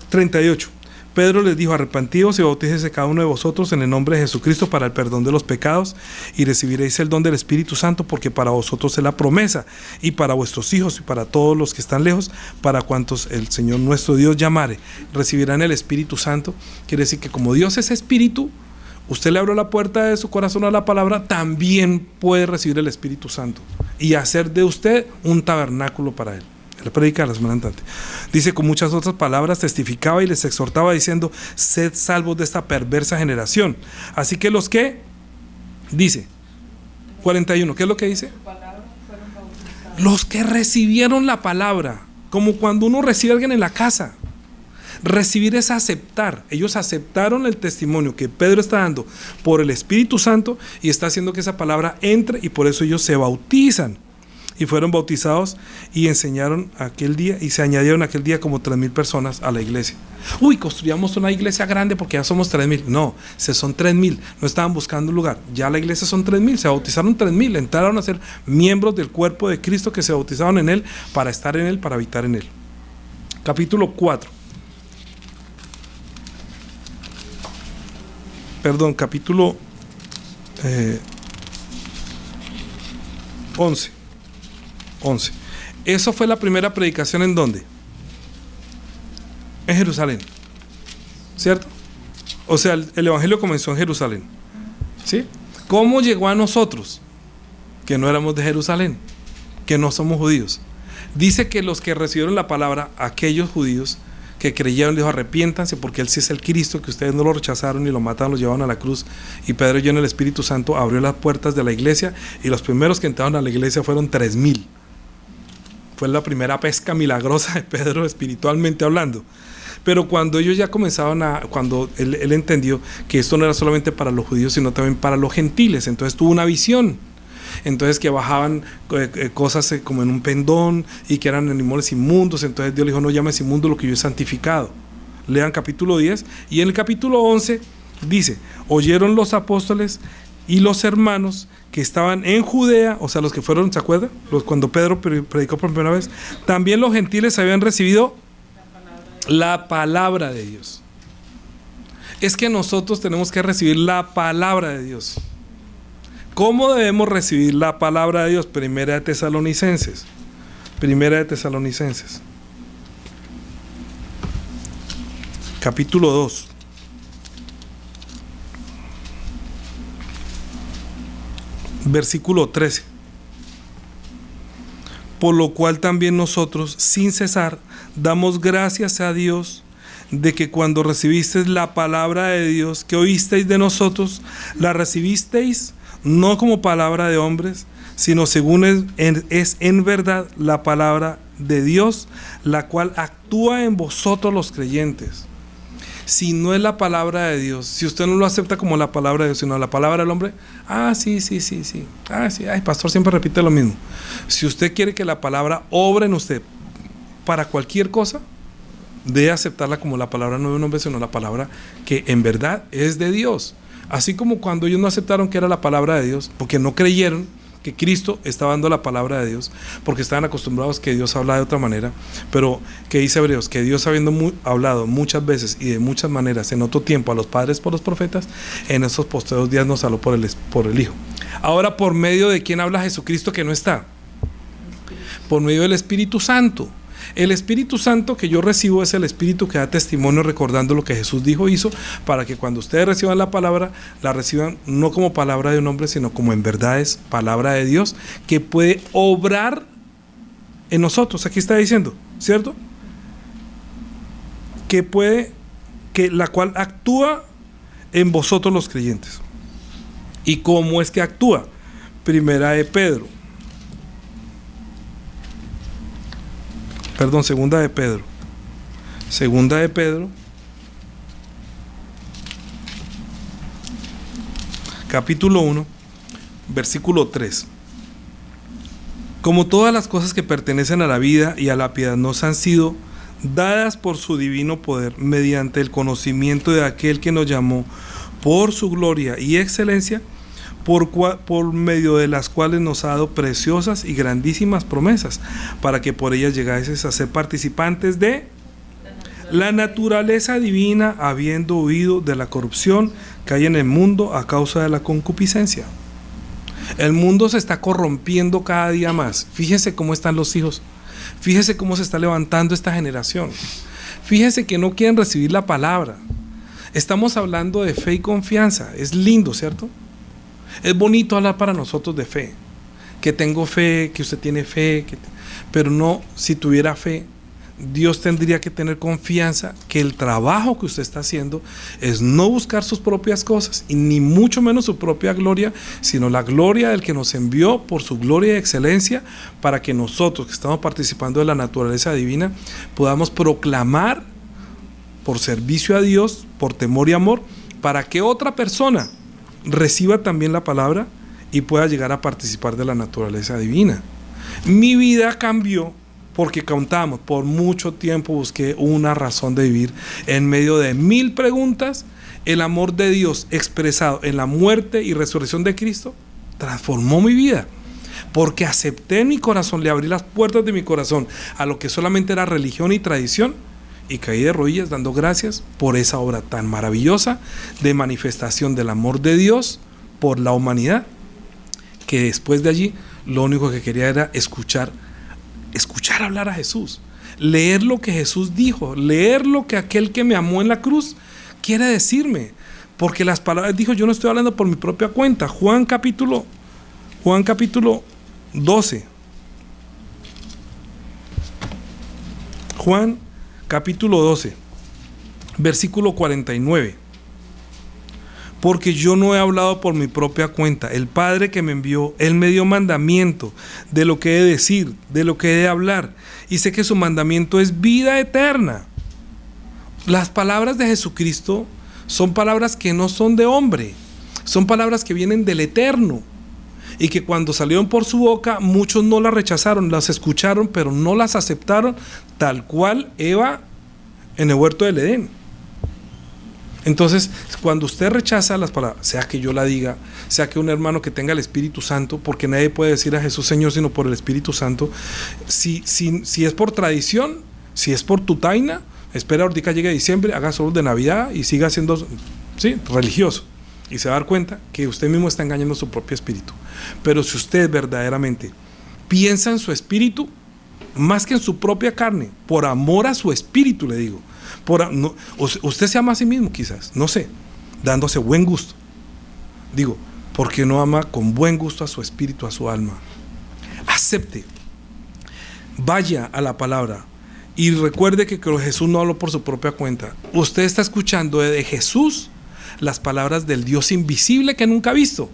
S1: 38. Pedro les dijo, arrepentíos y bautícese cada uno de vosotros en el nombre de Jesucristo para el perdón de los pecados y recibiréis el don del Espíritu Santo, porque para vosotros es la promesa y para vuestros hijos y para todos los que están lejos, para cuantos el Señor nuestro Dios llamare, recibirán el Espíritu Santo. Quiere decir que como Dios es Espíritu, usted le abrió la puerta de su corazón a la palabra, también puede recibir el Espíritu Santo y hacer de usted un tabernáculo para Él. La predica de la semana entrante. Dice, con muchas otras palabras testificaba y les exhortaba diciendo, sed salvos de esta perversa generación. Así que los que, dice, 41, ¿qué es lo que dice? Los que recibieron la palabra, como cuando uno recibe a alguien en la casa. Recibir es aceptar. Ellos aceptaron el testimonio que Pedro está dando por el Espíritu Santo y está haciendo que esa palabra entre, y por eso ellos se bautizan. Y fueron bautizados y enseñaron aquel día, y se añadieron aquel día como 3,000 personas a la iglesia. Uy, construyamos una iglesia grande porque ya somos 3,000. No, son 3,000. No estaban buscando un lugar. Ya la iglesia son 3,000. Se bautizaron 3,000. Entraron a ser miembros del cuerpo de Cristo, que se bautizaron en Él para estar en Él, para habitar en Él. Capítulo 4. Perdón, capítulo 11. Eso fue la primera predicación, ¿en dónde? En Jerusalén, ¿cierto? O sea, el evangelio comenzó en Jerusalén, ¿sí? ¿Cómo llegó a nosotros? Que no éramos de Jerusalén, que no somos judíos. Dice que los que recibieron la palabra, aquellos judíos que creyeron, dijo, arrepiéntanse porque Él sí es el Cristo, que ustedes no lo rechazaron y lo mataron, lo llevaron a la cruz. Y Pedro, lleno del Espíritu Santo, abrió las puertas de la iglesia, y los primeros que entraron a la iglesia fueron 3,000. Fue la primera pesca milagrosa de Pedro, espiritualmente hablando. Pero cuando ellos ya comenzaban cuando él entendió que esto no era solamente para los judíos, sino también para los gentiles, entonces tuvo una visión. Entonces que bajaban cosas como en un pendón y que eran animales inmundos. Entonces Dios le dijo, no llames inmundo lo que yo he santificado. Lean capítulo 10 y en el capítulo 11 dice, oyeron los apóstoles y los hermanos que estaban en Judea, o sea, los que fueron, ¿se acuerdan? Cuando Pedro predicó por primera vez, también los gentiles habían recibido la palabra de Dios. Es que nosotros tenemos que recibir la palabra de Dios. ¿Cómo debemos recibir la palabra de Dios? Primera de Tesalonicenses. Primera de Tesalonicenses, capítulo 2. Versículo 13. Por lo cual también nosotros, sin cesar, damos gracias a Dios de que cuando recibisteis la palabra de Dios que oísteis de nosotros, la recibisteis no como palabra de hombres, sino según es en verdad la palabra de Dios, la cual actúa en vosotros los creyentes. Si no es la palabra de Dios, si usted no lo acepta como la palabra de Dios, sino la palabra del hombre, sí. Ay, pastor siempre repite lo mismo. Si usted quiere que la palabra obre en usted para cualquier cosa, debe aceptarla como la palabra no de un hombre, sino la palabra que en verdad es de Dios. Así como cuando ellos no aceptaron que era la palabra de Dios, porque no creyeron que Cristo estaba dando la palabra de Dios, porque estaban acostumbrados que Dios habla de otra manera, pero que dice Hebreos, que Dios habiendo hablado muchas veces y de muchas maneras en otro tiempo a los padres por los profetas, en esos postreros días nos habló por el Hijo. Ahora, ¿por medio de quién habla Jesucristo que no está? Por medio del Espíritu Santo. El Espíritu Santo que yo recibo es el Espíritu que da testimonio recordando lo que Jesús dijo, hizo, para que cuando ustedes reciban la palabra, la reciban no como palabra de un hombre, sino como en verdad es palabra de Dios, que puede obrar en nosotros. Aquí está diciendo, ¿cierto? Que la cual actúa en vosotros los creyentes. ¿Y cómo es que actúa? Segunda de Pedro, capítulo 1, versículo 3. Como todas las cosas que pertenecen a la vida y a la piedad nos han sido dadas por su divino poder, mediante el conocimiento de aquel que nos llamó por su gloria y excelencia, por medio de las cuales nos ha dado preciosas y grandísimas promesas, para que por ellas llegases a ser participantes de la naturaleza divina, habiendo huido de la corrupción que hay en el mundo a causa de la concupiscencia. El mundo se está corrompiendo cada día más. Fíjese cómo están los hijos. Fíjese cómo se está levantando esta generación. Fíjese que no quieren recibir la palabra. Estamos hablando de fe y confianza. Es lindo, ¿cierto? Es bonito hablar para nosotros de fe, que tengo fe, que usted tiene fe, pero no, si tuviera fe, Dios tendría que tener confianza que el trabajo que usted está haciendo es no buscar sus propias cosas y ni mucho menos su propia gloria, sino la gloria del que nos envió por su gloria y excelencia, para que nosotros que estamos participando de la naturaleza divina podamos proclamar por servicio a Dios, por temor y amor, para que otra persona reciba también la palabra y pueda llegar a participar de la naturaleza divina. Mi vida cambió porque contamos, por mucho tiempo busqué una razón de vivir en medio de 1000 preguntas. El amor de Dios expresado en la muerte y resurrección de Cristo transformó mi vida, porque acepté en mi corazón, le abrí las puertas de mi corazón a lo que solamente era religión y tradición, y caí de rodillas dando gracias por esa obra tan maravillosa de manifestación del amor de Dios por la humanidad, que después de allí lo único que quería era escuchar hablar a Jesús, leer lo que Jesús dijo, leer lo que aquel que me amó en la cruz quiere decirme, porque las palabras, dijo, yo no estoy hablando por mi propia cuenta. Juan capítulo 12. Juan capítulo 12, versículo 49. Porque yo no he hablado por mi propia cuenta. El Padre que me envió, Él me dio mandamiento de lo que he de decir, de lo que he de hablar. Y sé que su mandamiento es vida eterna. Las palabras de Jesucristo son palabras que no son de hombre. Son palabras que vienen del Eterno. Y que cuando salieron por su boca, muchos no las rechazaron, las escucharon, pero no las aceptaron, tal cual Eva en el huerto del Edén. Entonces, cuando usted rechaza las palabras, sea que yo la diga, sea que un hermano que tenga el Espíritu Santo, porque nadie puede decir a Jesús Señor sino por el Espíritu Santo, si es por tradición, si es por tutaina, espera ahorita llegue diciembre, haga solo de Navidad y siga siendo religioso, y se va a dar cuenta que usted mismo está engañando su propio espíritu. Pero si usted verdaderamente piensa en su espíritu, más que en su propia carne, por amor a su espíritu, le digo. Usted se ama a sí mismo quizás, no sé, dándose buen gusto. Digo, porque no ama con buen gusto a su espíritu, a su alma. Acepte, vaya a la palabra y recuerde que Jesús no habló por su propia cuenta. Usted está escuchando de Jesús las palabras del Dios invisible que nunca ha visto.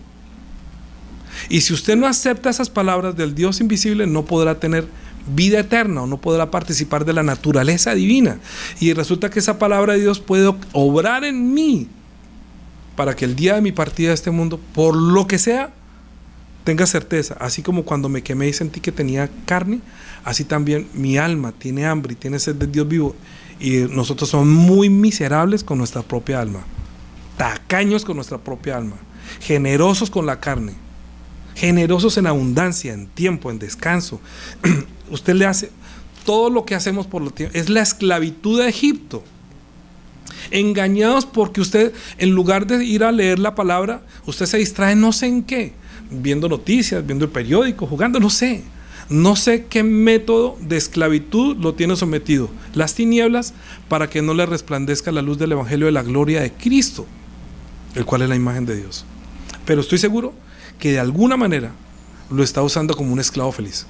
S1: Y si usted no acepta esas palabras del Dios invisible, no podrá tener vida eterna o no podrá participar de la naturaleza divina. Y resulta que esa palabra de Dios puede obrar en mí para que el día de mi partida de este mundo, por lo que sea, tenga certeza. Así como cuando me quemé y sentí que tenía carne, así también mi alma tiene hambre y tiene sed de Dios vivo. Y nosotros somos muy miserables con nuestra propia alma, tacaños con nuestra propia alma, generosos con la carne, generosos en abundancia, en tiempo, en descanso. Usted le hace todo lo que hacemos por lo tiempo. Es la esclavitud de Egipto. Engañados porque usted, en lugar de ir a leer la palabra, usted se distrae no sé en qué, viendo noticias, viendo el periódico, jugando, no sé qué método de esclavitud lo tiene sometido. Las tinieblas, para que no le resplandezca la luz del evangelio de la gloria de Cristo, el cual es la imagen de Dios. Pero estoy seguro que de alguna manera lo está usando como un esclavo feliz.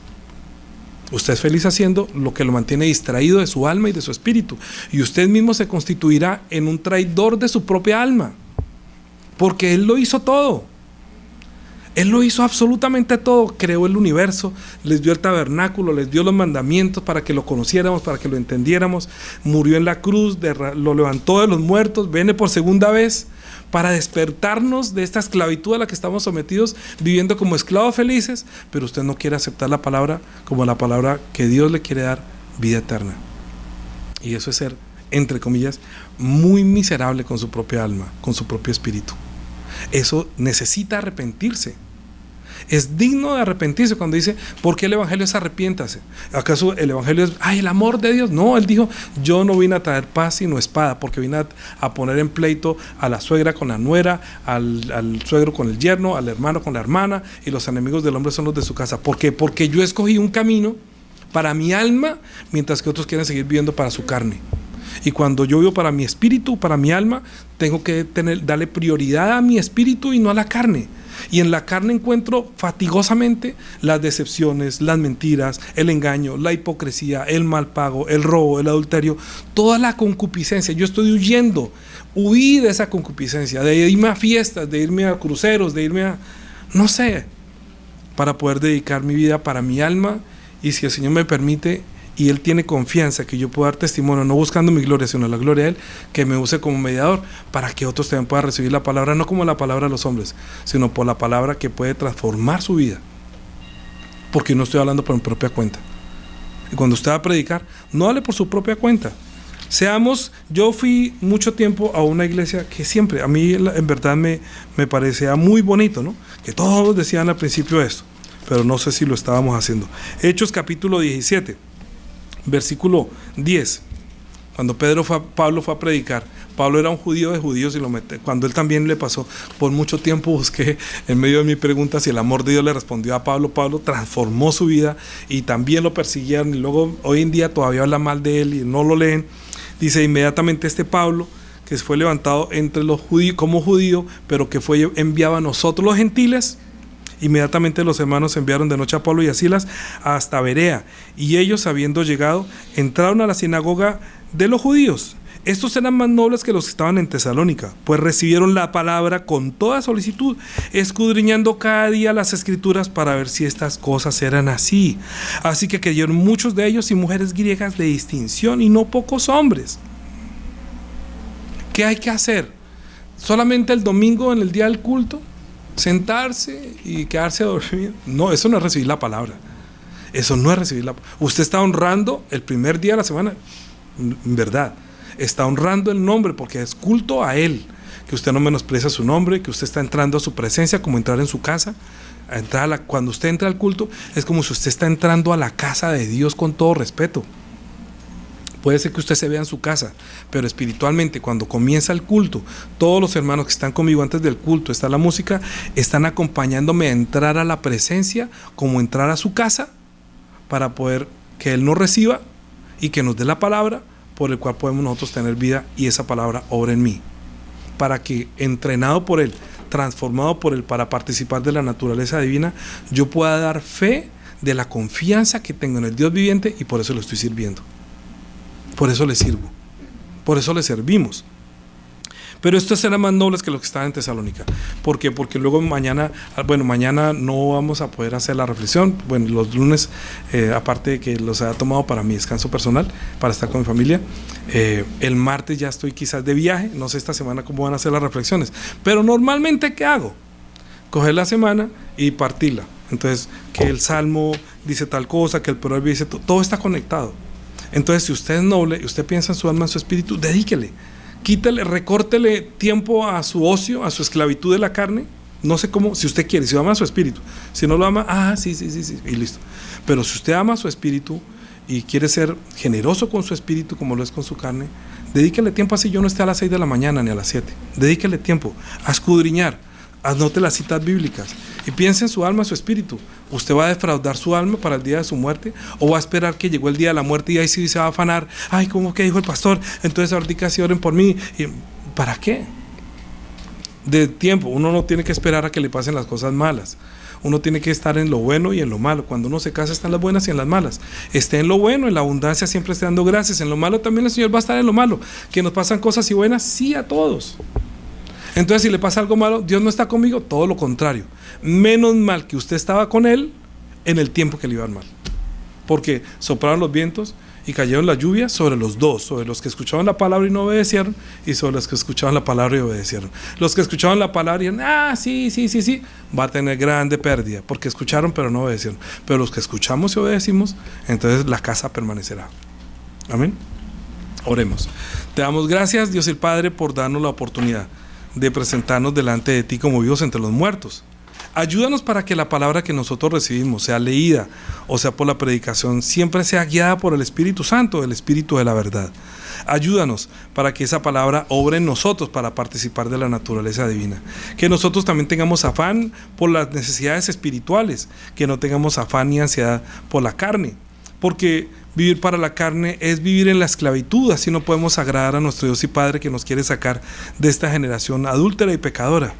S1: Usted es feliz haciendo lo que lo mantiene distraído de su alma y de su espíritu, y usted mismo se constituirá en un traidor de su propia alma, porque Él lo hizo todo. Él lo hizo absolutamente todo. Creó el universo, les dio el tabernáculo, les dio los mandamientos para que lo conociéramos, para que lo entendiéramos. Murió en la cruz, lo levantó de los muertos, viene por segunda vez para despertarnos de esta esclavitud a la que estamos sometidos, viviendo como esclavos felices. Pero usted no quiere aceptar la palabra como la palabra que Dios le quiere dar, vida eterna. Y eso es ser, entre comillas, muy miserable con su propia alma, con su propio espíritu. Eso necesita arrepentirse. Es digno de arrepentirse cuando dice, ¿por qué el evangelio es arrepiéntase? ¿Acaso el evangelio es, el amor de Dios? No, Él dijo, yo no vine a traer paz sino espada, porque vine a poner en pleito a la suegra con la nuera, al suegro con el yerno, al hermano con la hermana, y los enemigos del hombre son los de su casa. ¿Por qué? Porque yo escogí un camino para mi alma, mientras que otros quieren seguir viviendo para su carne. Y cuando yo vivo para mi espíritu, para mi alma, tengo que darle prioridad a mi espíritu y no a la carne. Y en la carne encuentro fatigosamente las decepciones, las mentiras, el engaño, la hipocresía, el mal pago, el robo, el adulterio, toda la concupiscencia. Yo estoy huí de esa concupiscencia, de irme a fiestas, de irme a cruceros, de irme a, no sé, para poder dedicar mi vida para mi alma. Y si el Señor me permite y Él tiene confianza que yo pueda dar testimonio, no buscando mi gloria, sino la gloria de Él, que me use como mediador para que otros también puedan recibir la palabra, no como la palabra de los hombres, sino por la palabra que puede transformar su vida. Porque no estoy hablando por mi propia cuenta. Y cuando usted va a predicar, no hable por su propia cuenta. Yo fui mucho tiempo a una iglesia que siempre, a mí en verdad me parecía muy bonito, ¿no? Que todos decían al principio esto, pero no sé si lo estábamos haciendo. Hechos capítulo 17. Versículo 10, cuando Pablo fue a predicar. Pablo era un judío de judíos, y cuando él también le pasó, por mucho tiempo busqué en medio de mi pregunta si el amor de Dios le respondió a Pablo. Pablo transformó su vida y también lo persiguieron, y luego hoy en día todavía habla mal de él y no lo leen. Dice, inmediatamente este Pablo, que fue levantado entre los judíos como judío, pero que fue enviado a nosotros los gentiles. Inmediatamente los hermanos enviaron de noche a Pablo y a Silas hasta Berea, y ellos, habiendo llegado, entraron a la sinagoga de los judíos. Estos eran más nobles que los que estaban en Tesalónica, pues recibieron la palabra con toda solicitud, escudriñando cada día las escrituras para ver si estas cosas eran así. Así que creyeron muchos de ellos, y mujeres griegas de distinción, y no pocos hombres. ¿Qué hay que hacer? ¿Solamente el domingo en el día del culto? ¿Sentarse y quedarse dormido? No, eso no es recibir la palabra. Eso no es recibir la palabra. Usted está honrando el primer día de la semana, en verdad. Está honrando el nombre porque es culto a Él. Que usted no menosprecia su nombre, que usted está entrando a su presencia como entrar en su casa. Cuando usted entra al culto, es como si usted está entrando a la casa de Dios con todo respeto. Puede ser que usted se vea en su casa, pero espiritualmente, cuando comienza el culto, todos los hermanos que están conmigo antes del culto, está la música, están acompañándome a entrar a la presencia, como entrar a su casa, para poder que Él nos reciba y que nos dé la palabra por el cual podemos nosotros tener vida, y esa palabra obra en mí, para que, entrenado por Él, transformado por Él, para participar de la naturaleza divina, yo pueda dar fe de la confianza que tengo en el Dios viviente, y por eso lo estoy sirviendo, por eso le sirvo, por eso le servimos. Pero estos eran más nobles que los que estaban en Tesalónica. ¿Por qué? Porque luego mañana no vamos a poder hacer la reflexión. Bueno, los lunes, aparte de que los haya tomado para mi descanso personal, para estar con mi familia, el martes ya estoy quizás de viaje. No sé esta semana cómo van a ser las reflexiones. Pero normalmente, ¿qué hago? Coger la semana y partirla. Entonces, que el Salmo dice tal cosa, que el proverbio dice todo está conectado. Entonces, si usted es noble y usted piensa en su alma, en su espíritu, dedíquele. Quítale, recórtele tiempo a su ocio, a su esclavitud de la carne. No sé cómo, si usted quiere, si ama a su espíritu. Si no lo ama, sí, y listo. Pero si usted ama a su espíritu y quiere ser generoso con su espíritu como lo es con su carne, dedíquele tiempo, así yo no esté a las 6 de la mañana ni a las 7. Dedíquele tiempo a escudriñar, anote las citas bíblicas y piense en su alma, su espíritu. ¿Usted va a defraudar su alma para el día de su muerte? ¿O va a esperar que llegó el día de la muerte y ahí sí se va a afanar? Ay, ¿cómo que dijo el pastor? Entonces ahorita sí oren por mí. ¿Para qué? De tiempo, uno no tiene que esperar a que le pasen las cosas malas. Uno tiene que estar en lo bueno y en lo malo. Cuando uno se casa está en las buenas y en las malas. Esté en lo bueno, en la abundancia siempre esté dando gracias. En lo malo también el Señor va a estar en lo malo. Que nos pasan cosas y buenas, sí, a todos. Entonces, si le pasa algo malo, Dios no está conmigo, todo lo contrario. Menos mal que usted estaba con Él en el tiempo que le iban mal. Porque soplaron los vientos y cayeron las lluvias sobre los dos, sobre los que escuchaban la palabra y no obedecieron, y sobre los que escuchaban la palabra y obedecieron. Los que escuchaban la palabra y dijeron, sí, va a tener grande pérdida, porque escucharon pero no obedecieron. Pero los que escuchamos y obedecimos, entonces la casa permanecerá. Amén. Oremos. Te damos gracias, Dios el Padre, por darnos la oportunidad de presentarnos delante de ti como vivos entre los muertos. Ayúdanos para que la palabra que nosotros recibimos, sea leída o sea por la predicación, siempre sea guiada por el Espíritu Santo, el Espíritu de la verdad. Ayúdanos para que esa palabra obre en nosotros para participar de la naturaleza divina. Que nosotros también tengamos afán por las necesidades espirituales, que no tengamos afán ni ansiedad por la carne, porque vivir para la carne es vivir en la esclavitud. Así no podemos agradar a nuestro Dios y Padre, que nos quiere sacar de esta generación adúltera y pecadora.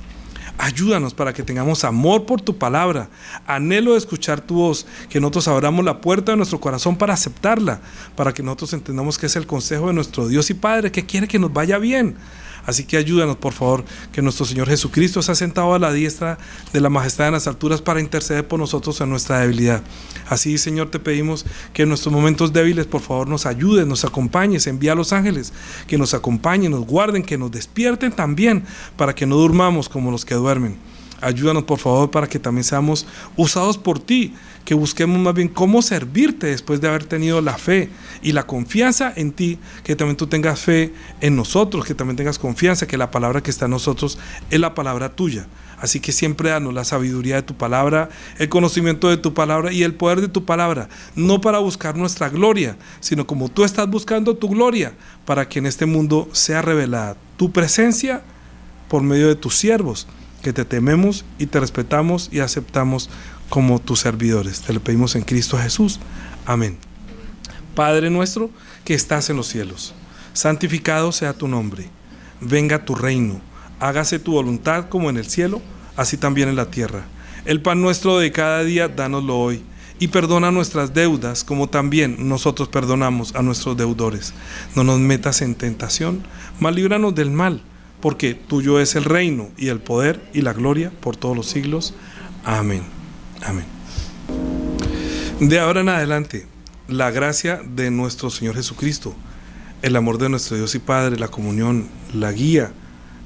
S1: Ayúdanos para que tengamos amor por tu palabra, anhelo de escuchar tu voz, que nosotros abramos la puerta de nuestro corazón para aceptarla, para que nosotros entendamos que es el consejo de nuestro Dios y Padre, que quiere que nos vaya bien. Así que ayúdanos, por favor, que nuestro Señor Jesucristo se ha sentado a la diestra de la majestad en las alturas para interceder por nosotros en nuestra debilidad. Así, Señor, te pedimos que en nuestros momentos débiles, por favor, nos ayudes, nos acompañes, envía a los ángeles, que nos acompañen, nos guarden, que nos despierten también, para que no durmamos como los que duermen. Ayúdanos, por favor, para que también seamos usados por ti, que busquemos más bien cómo servirte después de haber tenido la fe y la confianza en ti, que también tú tengas fe en nosotros, que también tengas confianza que la palabra que está en nosotros es la palabra tuya. Así que siempre danos la sabiduría de tu palabra, el conocimiento de tu palabra y el poder de tu palabra, no para buscar nuestra gloria, sino como tú estás buscando tu gloria, para que en este mundo sea revelada tu presencia por medio de tus siervos, que te tememos y te respetamos y aceptamos como tus servidores. Te lo pedimos en Cristo Jesús. Amén. Padre nuestro que estás en los cielos, santificado sea tu nombre. Venga tu reino. Hágase tu voluntad como en el cielo, así también en la tierra. El pan nuestro de cada día, dánoslo hoy. Y perdona nuestras deudas, como también nosotros perdonamos a nuestros deudores. No nos metas en tentación, mas líbranos del mal, porque tuyo es el reino y el poder y la gloria por todos los siglos. Amén. Amén. De ahora en adelante, la gracia de nuestro Señor Jesucristo, el amor de nuestro Dios y Padre, la comunión, la guía,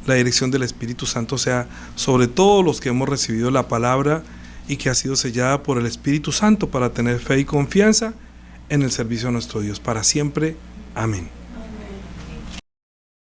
S1: la dirección del Espíritu Santo sea sobre todos los que hemos recibido la palabra y que ha sido sellada por el Espíritu Santo para tener fe y confianza en el servicio a nuestro Dios para siempre. Amén.